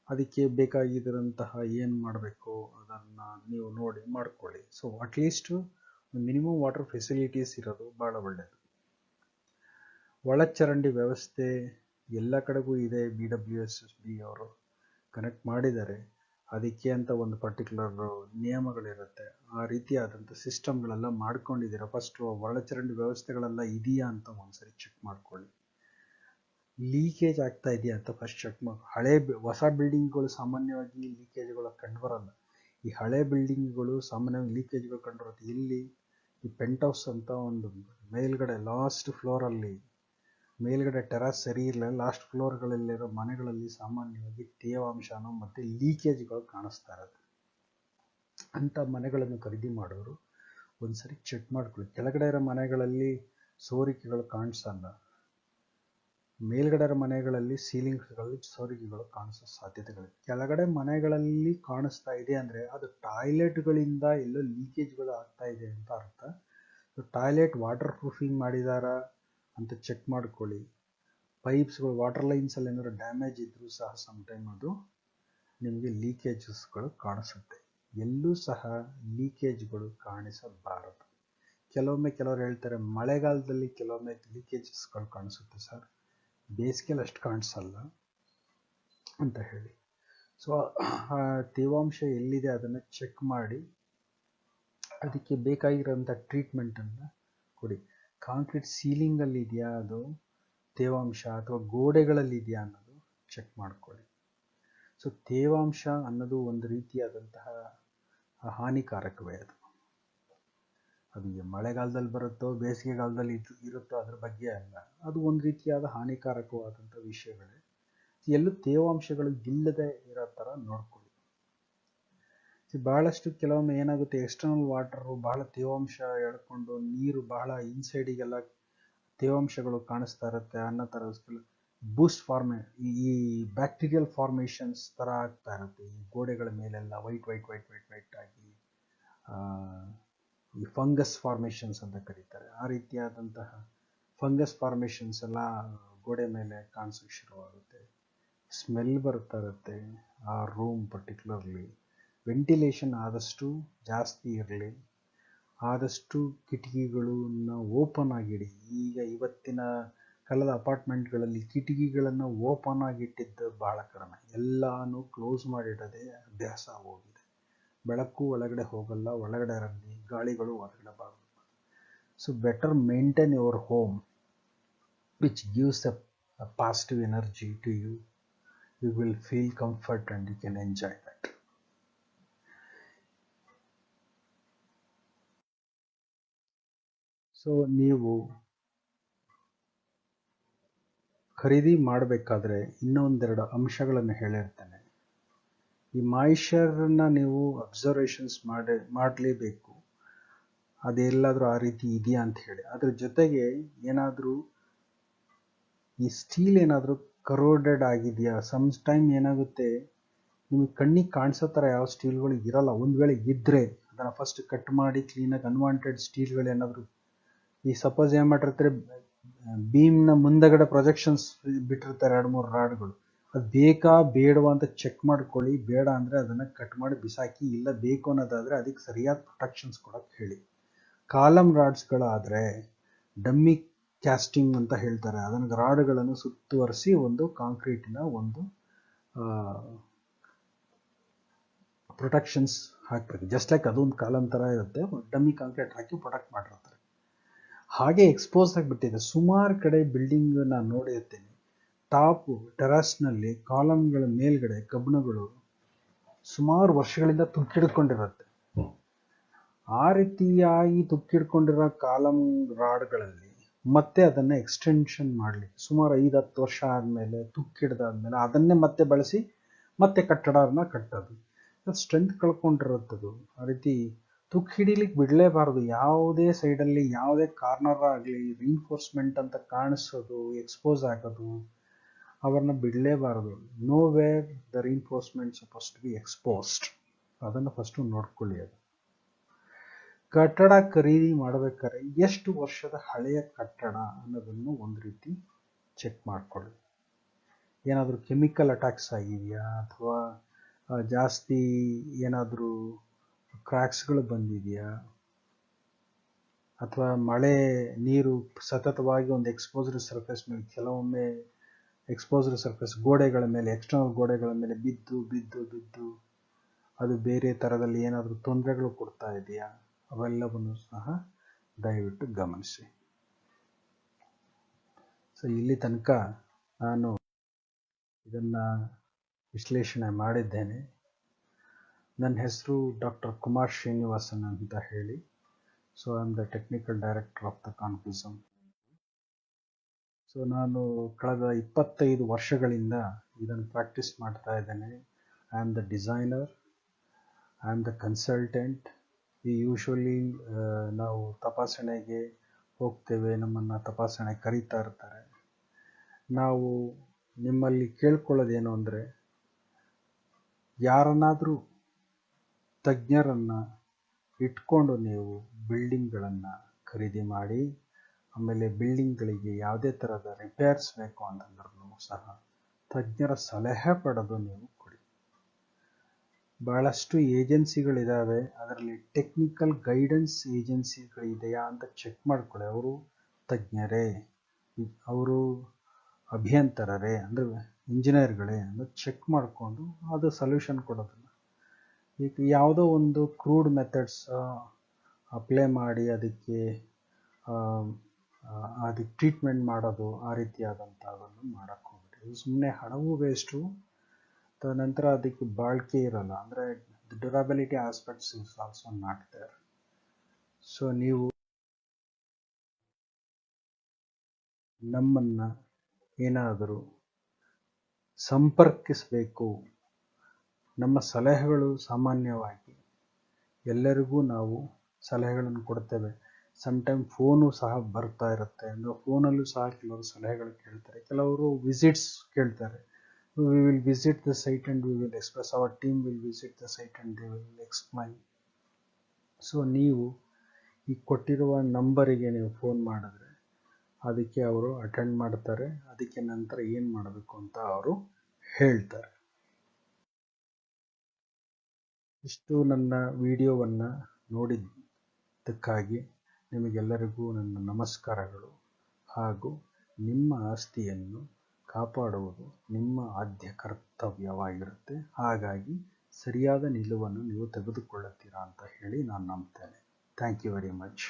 ಅದಕ್ಕೆ ಬೇಕಾಗಿದ್ದಂತಹ ಏನು ಮಾಡಬೇಕು ಅದನ್ನು ನೀವು ನೋಡಿ ಮಾಡ್ಕೊಳ್ಳಿ. So at least minimum water facilities ಇರೋದು ಭಾಳ ಒಳ್ಳೆಯದು. ಒಳಚರಂಡಿ ವ್ಯವಸ್ಥೆ ಎಲ್ಲ ಕಡೆಗೂ ಇದೆ. BWSSB ಅವರು ಕನೆಕ್ಟ್ ಮಾಡಿದ್ದಾರೆ. ಅದಕ್ಕೆ ಅಂತ ಒಂದು ಪರ್ಟಿಕ್ಯುಲರ್ ನಿಯಮಗಳಿರುತ್ತೆ. ಆ ರೀತಿಯಾದಂಥ ಸಿಸ್ಟಮ್ಗಳೆಲ್ಲ ಮಾಡ್ಕೊಂಡಿದ್ದೀರಾ. ಫಸ್ಟು ಒಳಚರಂಡಿ ವ್ಯವಸ್ಥೆಗಳೆಲ್ಲ ಇದೆಯಾ ಅಂತ ಒಂದ್ಸರಿ ಚೆಕ್ ಮಾಡ್ಕೊಳ್ಳಿ. ಲೀಕೇಜ್ ಆಗ್ತಾ ಇದೆಯಾ ಅಂತ ಫಸ್ಟ್ ಚೆಕ್ ಮಾಡಿ. ಹೊಸ ಬಿಲ್ಡಿಂಗ್ಗಳು ಸಾಮಾನ್ಯವಾಗಿ ಲೀಕೇಜ್ಗಳು ಕಂಡುಬರಲ್ಲ. ಈ ಹಳೆ ಬಿಲ್ಡಿಂಗ್ಗಳು ಸಾಮಾನ್ಯವಾಗಿ ಲೀಕೇಜ್ಗಳು ಕಂಡುಬರುತ್ತೆ. ಇಲ್ಲಿ ಈ ಪೆಂಟ್ ಹೌಸ್ ಅಂತ ಒಂದು ಮೇಲ್ಗಡೆ ಲಾಸ್ಟ್ ಫ್ಲೋರಲ್ಲಿ, ಮೇಲ್ಗಡೆ ಟೆರಾಸ್ ಸರಿ ಇರಲಿಲ್ಲ, ಲಾಸ್ಟ್ ಫ್ಲೋರ್ಗಳಲ್ಲಿರೋ ಮನೆಗಳಲ್ಲಿ ಸಾಮಾನ್ಯವಾಗಿ ತೇವಾಂಶನೂ ಮತ್ತು ಲೀಕೇಜ್ಗಳು ಕಾಣಿಸ್ತಾ ಇರುತ್ತೆ. ಅಂಥ ಮನೆಗಳನ್ನು ಖರೀದಿ ಮಾಡೋರು ಒಂದ್ಸರಿ ಚೆಕ್ ಮಾಡ್ಕೊಳ್ಳಿ. ಕೆಳಗಡೆ ಇರೋ ಮನೆಗಳಲ್ಲಿ ಸೋರಿಕೆಗಳು ಕಾಣಿಸಲ್ಲ, ಮೇಲ್ಗಡೆ ಇರೋ ಮನೆಗಳಲ್ಲಿ ಸೀಲಿಂಗ್ಸ್ಗಳಲ್ಲಿ ಸೋರಿಕೆಗಳು ಕಾಣಿಸೋ ಸಾಧ್ಯತೆಗಳಿದೆ. ಕೆಳಗಡೆ ಮನೆಗಳಲ್ಲಿ ಕಾಣಿಸ್ತಾ ಇದೆ ಅಂದರೆ ಅದು ಟಾಯ್ಲೆಟ್ಗಳಿಂದ ಎಲ್ಲೋ ಲೀಕೇಜ್ಗಳು ಆಗ್ತಾ ಇದೆ ಅಂತ ಅರ್ಥ. ಟಾಯ್ಲೆಟ್ ವಾಟರ್ ಪ್ರೂಫಿಂಗ್ ಮಾಡಿದಾರಾ ಅಂತ ಚೆಕ್ ಮಾಡ್ಕೊಳ್ಳಿ. ಪೈಪ್ಸ್ಗಳು, ವಾಟರ್ ಲೈನ್ಸಲ್ಲಿ ಏನಾದ್ರು ಡ್ಯಾಮೇಜ್ ಇದ್ದರೂ ಸಹ ಸಮ್ಟೈಮ್ ಅದು ನಿಮಗೆ ಲೀಕೇಜಸ್ಗಳು ಕಾಣಿಸುತ್ತೆ. ಎಲ್ಲೂ ಸಹ ಲೀಕೇಜ್ಗಳು ಕಾಣಿಸಬಾರದು. ಕೆಲವೊಮ್ಮೆ ಕೆಲವರು ಹೇಳ್ತಾರೆ ಮಳೆಗಾಲದಲ್ಲಿ ಕೆಲವೊಮ್ಮೆ ಲೀಕೇಜಸ್ಗಳು ಕಾಣಿಸುತ್ತೆ ಸರ್. ಬೇಸಿಗೆಯಲ್ಲಿ ಅಷ್ಟು ಕಾಣಿಸಲ್ಲ ಅಂತ ಹೇಳಿ. ಸೊ ಆ ತೇವಾಂಶ ಎಲ್ಲಿದೆ ಅದನ್ನು ಚೆಕ್ ಮಾಡಿ ಅದಕ್ಕೆ ಬೇಕಾಗಿರೋಂಥ ಟ್ರೀಟ್ಮೆಂಟನ್ನು ಕೊಡಿ. ಕಾಂಕ್ರೀಟ್ ಸೀಲಿಂಗಲ್ಲಿ ಇದೆಯಾ ಅದು ತೇವಾಂಶ ಅಥವಾ ಗೋಡೆಗಳಲ್ಲಿ ಇದೆಯಾ ಅನ್ನೋದು ಚೆಕ್ ಮಾಡ್ಕೊಳ್ಳಿ. ಸೊ ತೇವಾಂಶ ಅನ್ನೋದು ಒಂದು ರೀತಿಯಾದಂತಹ ಹಾನಿಕಾರಕವೇ. ಅದು ಮಳೆಗಾಲದಲ್ಲಿ ಬರುತ್ತೋ ಬೇಸಿಗೆಗಾಲದಲ್ಲಿ ಇರುತ್ತೋ ಅದ್ರ ಬಗ್ಗೆ ಅಲ್ಲ, ಅದು ಒಂದು ರೀತಿಯಾದ ಹಾನಿಕಾರಕವಾದಂಥ ವಿಷಯಗಳೇ. ಎಲ್ಲೂ ತೇವಾಂಶಗಳು ಇಲ್ಲದೆ ಇರೋ ಥರ ನೋಡ್ಕೊಳ್ಳಿ. ಬಹಳಷ್ಟು ಕೆಲವೊಮ್ಮೆ ಏನಾಗುತ್ತೆ, ಎಕ್ಸ್ಟರ್ನಲ್ ವಾಟರು ಬಹಳ ತೇವಾಂಶ ಎಳ್ಕೊಂಡು ನೀರು ಬಹಳ ಇನ್ಸೈಡಿಗೆಲ್ಲ ತೇವಾಂಶಗಳು ಕಾಣಿಸ್ತಾ ಇರುತ್ತೆ ಅನ್ನೋ ಥರ ಬೂಸ್ಟ್ ಈ ಬ್ಯಾಕ್ಟೀರಿಯಲ್ ಫಾರ್ಮೇಷನ್ಸ್ ಥರ ಆಗ್ತಾ ಇರುತ್ತೆ. ಈ ಗೋಡೆಗಳ ಮೇಲೆಲ್ಲ ವೈಟ್ ಆಗಿ ಈ ಫಂಗಸ್ ಫಾರ್ಮೇಷನ್ಸ್ ಅಂತ ಕರೀತಾರೆ. ಆ ರೀತಿಯಾದಂತಹ ಫಂಗಸ್ ಫಾರ್ಮೇಷನ್ಸ್ ಎಲ್ಲ ಗೋಡೆ ಮೇಲೆ ಕಾಣಿಸೋಕೆ ಶುರುವಾಗುತ್ತೆ. ಸ್ಮೆಲ್ ಬರ್ತಾ ಇರುತ್ತೆ ಆ ರೂಮ್. ಪರ್ಟಿಕ್ಯುಲರ್ಲಿ ವೆಂಟಿಲೇಷನ್ ಆದಷ್ಟು ಜಾಸ್ತಿ ಇರಲಿ, ಆದಷ್ಟು ಕಿಟಕಿಗಳನ್ನ ಓಪನ್ ಆಗಿಡಿ. ಈಗ ಇವತ್ತಿನ ಕಾಲದ ಅಪಾರ್ಟ್ಮೆಂಟ್ಗಳಲ್ಲಿ ಕಿಟಕಿಗಳನ್ನು ಓಪನ್ ಆಗಿಟ್ಟಿದ್ದು ಬಹಳ ಕಡಿಮೆ. ಎಲ್ಲಾನು ಕ್ಲೋಸ್ ಮಾಡಿಡೋದೇ ಅಭ್ಯಾಸ ಆಗೋಗಿದೆ. ಬೆಳಕು ಒಳಗಡೆ ಹೋಗಲ್ಲ, ಒಳಗಡೆ ಇರಲಿ, ಗಾಳಿಗಳು ಹೊರಗಡೆ ಬರಲ್ಲ. So better maintain your home which gives a positive energy to you. You will feel comfort and you can enjoy that. So ನೀವು ಖರೀದಿ ಮಾಡಬೇಕಾದ್ರೆ ಇನ್ನೊಂದೆರಡು ಅಂಶಗಳನ್ನು ಹೇಳಿರ್ತೇನೆ. ಈ ಮಾಯಿಶ್ಚರನ್ನ ನೀವು ಅಬ್ಸರ್ವೇಷನ್ಸ್ ಮಾಡಲೇಬೇಕು, ಅದೆಲ್ಲಾದರೂ ಆ ರೀತಿ ಇದೆಯಾ ಅಂತ ಹೇಳಿ. ಅದ್ರ ಜೊತೆಗೆ ಏನಾದರೂ ಈ ಸ್ಟೀಲ್ ಏನಾದರೂ ಕರೋಡೆಡ್ ಆಗಿದೆಯಾ. ಟೈಮ್ ಏನಾಗುತ್ತೆ, ನಿಮಗೆ ಕಣ್ಣಿಗೆ ಕಾಣಿಸೋ ಥರ ಯಾವ ಸ್ಟೀಲ್ಗಳು ಇರಲ್ಲ. ಒಂದು ವೇಳೆ ಇದ್ದರೆ ಅದನ್ನು ಫಸ್ಟ್ ಕಟ್ ಮಾಡಿ ಕ್ಲೀನಾಗಿ ಅನ್ವಾಂಟೆಡ್ ಸ್ಟೀಲ್ಗಳೇನಾದರೂ ಈ ಸಪೋಸ್ ಏನು ಮಾಡಿರ್ತಾರೆ, ಬೀಮ್ನ ಮುಂದಗಡೆ ಪ್ರೊಜೆಕ್ಷನ್ಸ್ ಬಿಟ್ಟಿರ್ತಾರೆ 2-3 ರಾಡ್ಗಳು. ಅದು ಬೇಕಾ ಬೇಡವಾ ಅಂತ ಚೆಕ್ ಮಾಡ್ಕೊಳ್ಳಿ. ಬೇಡ ಅಂದರೆ ಅದನ್ನು ಕಟ್ ಮಾಡಿ ಬಿಸಾಕಿ. ಇಲ್ಲ ಬೇಕು ಅನ್ನೋದಾದರೆ ಅದಕ್ಕೆ ಸರಿಯಾದ ಪ್ರೊಟೆಕ್ಷನ್ಸ್ ಕೊಡೋಕ್ಕೆ ಹೇಳಿ. ಕಾಲಮ್ ರಾಡ್ಸ್ಗಳಾದರೆ ಡಮ್ಮಿ ಕ್ಯಾಸ್ಟಿಂಗ್ ಅಂತ ಹೇಳ್ತಾರೆ. ಅದನ್ನು ರಾಡ್ಗಳನ್ನು ಸುತ್ತುವರಿಸಿ ಒಂದು ಕಾಂಕ್ರೀಟಿನ ಒಂದು ಪ್ರೊಟೆಕ್ಷನ್ಸ್ ಹಾಕಬೇಕು. ಜಸ್ಟ್ ಲೈಕ್ ಅದೊಂದು ಕಾಲಮ್ ಥರ ಇರುತ್ತೆ, ಡಮ್ಮಿ ಕಾಂಕ್ರೀಟ್ ಹಾಕಿ ಪ್ರೊಟೆಕ್ಟ್ ಮಾಡಿರ್ತಾರೆ. ಹಾಗೆ ಎಕ್ಸ್ಪೋಸ್ ಆಗಿಬಿಟ್ಟಿದೆ. ಸುಮಾರು ಕಡೆ ಬಿಲ್ಡಿಂಗ್ ನಾನು ನೋಡಿರ್ತೇನೆ, ಟಾಪ್ ಟೆರಾಸ್ನಲ್ಲಿ ಕಾಲಮ್ಗಳ ಮೇಲ್ಗಡೆ ಕಬ್ಬಣಗಳು ಸುಮಾರು ವರ್ಷಗಳಿಂದ ತುಕ್ಕಿಡ್ಕೊಂಡಿರುತ್ತೆ. ಆ ರೀತಿಯಾಗಿ ತುಕ್ಕಿಡ್ಕೊಂಡಿರೋ ಕಾಲಮ್ ರಾಡ್ಗಳಲ್ಲಿ ಮತ್ತೆ ಅದನ್ನು ಎಕ್ಸ್ಟೆನ್ಷನ್ ಮಾಡಲಿಕ್ಕೆ ಸುಮಾರು 5-10 ವರ್ಷ ಆದಮೇಲೆ, ತುಕ್ಕಿಡ್ದಾದ್ಮೇಲೆ ಅದನ್ನೇ ಮತ್ತೆ ಬಳಸಿ ಮತ್ತೆ ಕಟ್ಟಡನ ಕಟ್ಟೋದು. ಸ್ಟ್ರೆಂತ್ ಕಳ್ಕೊಂಡಿರುತ್ತದು. ಆ ರೀತಿ ತುಕ್ಕು ಹಿಡಿಲಿಕ್ಕೆ ಬಿಡಲೇಬಾರದು. ಯಾವುದೇ ಸೈಡಲ್ಲಿ ಯಾವುದೇ ಕಾರ್ನರ್ ಆಗಲಿ ರೀನ್ಫೋರ್ಸ್ಮೆಂಟ್ ಅಂತ ಕಾಣಿಸೋದು, ಎಕ್ಸ್ಪೋಸ್ ಆಗೋದು, ಅವರನ್ನ ಬಿಡಲೇಬಾರದು. No where the reinforcement suppose to be exposed. ಅದನ್ನು ಫಸ್ಟು ನೋಡ್ಕೊಳ್ಳಿ. ಅದು ಕಟ್ಟಡ ಖರೀದಿ ಮಾಡಬೇಕಾದ್ರೆ ಎಷ್ಟು ವರ್ಷದ ಹಳೆಯ ಕಟ್ಟಡ ಅನ್ನೋದನ್ನು ಒಂದು ರೀತಿ ಚೆಕ್ ಮಾಡ್ಕೊಳ್ಳಿ. ಏನಾದರೂ ಕೆಮಿಕಲ್ ಅಟ್ಯಾಕ್ಸ್ ಆಗಿದೆಯಾ, ಅಥವಾ ಜಾಸ್ತಿ ಏನಾದರೂ ಕ್ರ್ಯಾಕ್ಸ್ಗಳು ಬಂದಿದೆಯಾ, ಅಥವಾ ಮಳೆ ನೀರು ಸತತವಾಗಿ ಒಂದು ಎಕ್ಸ್ಪೋಸ್ಡ್ ಸರ್ಫೇಸ್ ಮೇಲೆ, ಕೆಲವೊಮ್ಮೆ ಎಕ್ಸ್ಪೋಸ್ಡ್ ಸರ್ಫೇಸ್ ಗೋಡೆಗಳ ಮೇಲೆ, ಎಕ್ಸ್ಟರ್ನಲ್ ಗೋಡೆಗಳ ಮೇಲೆ ಬಿದ್ದು ಬಿದ್ದು ಬಿದ್ದು ಅದು ಬೇರೆ ಥರದಲ್ಲಿ ಏನಾದರೂ ತೊಂದರೆಗಳು ಕೊಡ್ತಾ ಇದೆಯಾ, ಅವೆಲ್ಲವನ್ನು ಸಹ ದಯವಿಟ್ಟು ಗಮನಿಸಿ. ಸೊ ಇಲ್ಲಿ ತನಕ ನಾನು ಇದನ್ನು ವಿಶ್ಲೇಷಣೆ ಮಾಡಿದ್ದೇನೆ. ನನ್ನ ಹೆಸರು ಡಾಕ್ಟರ್ ಕುಮಾರ್ ಶ್ರೀನಿವಾಸನ್ ಅಂತ ಹೇಳಿ. So I am the technical director of the Confism. So ನಾನು ಕಳೆದ 25 ವರ್ಷಗಳಿಂದ ಇದನ್ನು ಪ್ರಾಕ್ಟೀಸ್ ಮಾಡ್ತಾ ಇದ್ದೇನೆ. I am the designer, I am the consultant. Usually ನಾವು ತಪಾಸಣೆಗೆ ಹೋಗ್ತೇವೆ, ನಮ್ಮನ್ನು ತಪಾಸಣೆ ಕರೀತಾ ಇರ್ತಾರೆ. ನಾವು ನಿಮ್ಮಲ್ಲಿ ಕೇಳ್ಕೊಳ್ಳೋದೇನು ಅಂದರೆ, ಯಾರನ್ನಾದರೂ ತಜ್ಞರನ್ನು ಇಟ್ಕೊಂಡು ನೀವು ಬಿಲ್ಡಿಂಗ್ಗಳನ್ನು ಖರೀದಿ ಮಾಡಿ, ಆಮೇಲೆ ಬಿಲ್ಡಿಂಗ್ಗಳಿಗೆ ಯಾವುದೇ ಥರದ ರಿಪೇರ್ಸ್ ಬೇಕು ಅಂತಂದ್ರೂ ಸಹ ತಜ್ಞರ ಸಲಹೆ ಪಡೆದು ನೀವು ಕೊಡಿ. ಭಾಳಷ್ಟು ಏಜೆನ್ಸಿಗಳಿದ್ದಾವೆ, ಅದರಲ್ಲಿ ಟೆಕ್ನಿಕಲ್ ಗೈಡೆನ್ಸ್ ಏಜೆನ್ಸಿಗಳಿದೆಯಾ ಅಂತ ಚೆಕ್ ಮಾಡ್ಕೊಳ್ಳಿ. ಅವರು ತಜ್ಞರೇ, ಅವರು ಅಭಿಯಂತರರೇ ಅಂದರೆ ಇಂಜಿನಿಯರ್ಗಳೇ ಅಂತ ಚೆಕ್ ಮಾಡಿಕೊಂಡು ಅದು ಸೊಲ್ಯೂಷನ್ ಕೊಡೋದಿಲ್ಲ. ಈಗ ಯಾವುದೋ ಒಂದು ಕ್ರೂಡ್ ಮೆಥಡ್ಸ್ ಅಪ್ಲೈ ಮಾಡಿ ಅದಕ್ಕೆ ಟ್ರೀಟ್ಮೆಂಟ್ ಮಾಡೋದು, ಆ ರೀತಿಯಾದಂಥವನ್ನು ಮಾಡೋಕ್ಕೆ ಹೋಗ್ಬಿಟ್ಟು ಸುಮ್ಮನೆ ಹಣವೂ ವೇಸ್ಟು, ನಂತರ ಅದಕ್ಕೆ ಬಾಳಿಕೆ ಇರಲ್ಲ. ಅಂದರೆ durability aspects is also not there. So ನೀವು ನಮ್ಮನ್ನು ಏನಾದರೂ ಸಂಪರ್ಕಿಸಬೇಕು. ನಮ್ಮ ಸಲಹೆಗಳು ಸಾಮಾನ್ಯವಾಗಿ ಎಲ್ಲರಿಗೂ ನಾವು ಸಲಹೆಗಳನ್ನು ಕೊಡ್ತೇವೆ. ಸಮ್ಟೈಮ್ ಫೋನು ಸಹ ಬರ್ತಾ ಇರುತ್ತೆ. ಅಂದರೆ ಫೋನಲ್ಲೂ ಸಹ ಕೆಲವರು ಸಲಹೆಗಳು ಕೇಳ್ತಾರೆ, ಕೆಲವರು ವಿಸಿಟ್ಸ್ ಕೇಳ್ತಾರೆ. We will visit the site and we will express, our team will visit the site and they will explain. So ನೀವು ಈ ಕೊಟ್ಟಿರುವ ನಂಬರಿಗೆ ನೀವು ಫೋನ್ ಮಾಡಿದ್ರೆ ಅದಕ್ಕೆ ಅವರು ಅಟೆಂಡ್ ಮಾಡ್ತಾರೆ. ಅದಕ್ಕೆ ನಂತರ ಏನು ಮಾಡಬೇಕು ಅಂತ ಅವರು ಹೇಳ್ತಾರೆ. ಇಷ್ಟು ನನ್ನ ವಿಡಿಯೋವನ್ನು ನೋಡಿದ್ದಕ್ಕಾಗಿ ನಿಮಗೆಲ್ಲರಿಗೂ ನನ್ನ ನಮಸ್ಕಾರಗಳು. ಹಾಗೂ ನಿಮ್ಮ ಆಸ್ತಿಯನ್ನು ಕಾಪಾಡುವುದು ನಿಮ್ಮ ಆದ್ಯ ಕರ್ತವ್ಯವಾಗಿರುತ್ತೆ. ಹಾಗಾಗಿ ಸರಿಯಾದ ನಿಲುವನ್ನು ನೀವು ತೆಗೆದುಕೊಳ್ಳುತ್ತೀರಾ ಅಂತ ಹೇಳಿ ನಾನು ನಂಬ್ತೇನೆ. Thank you very much.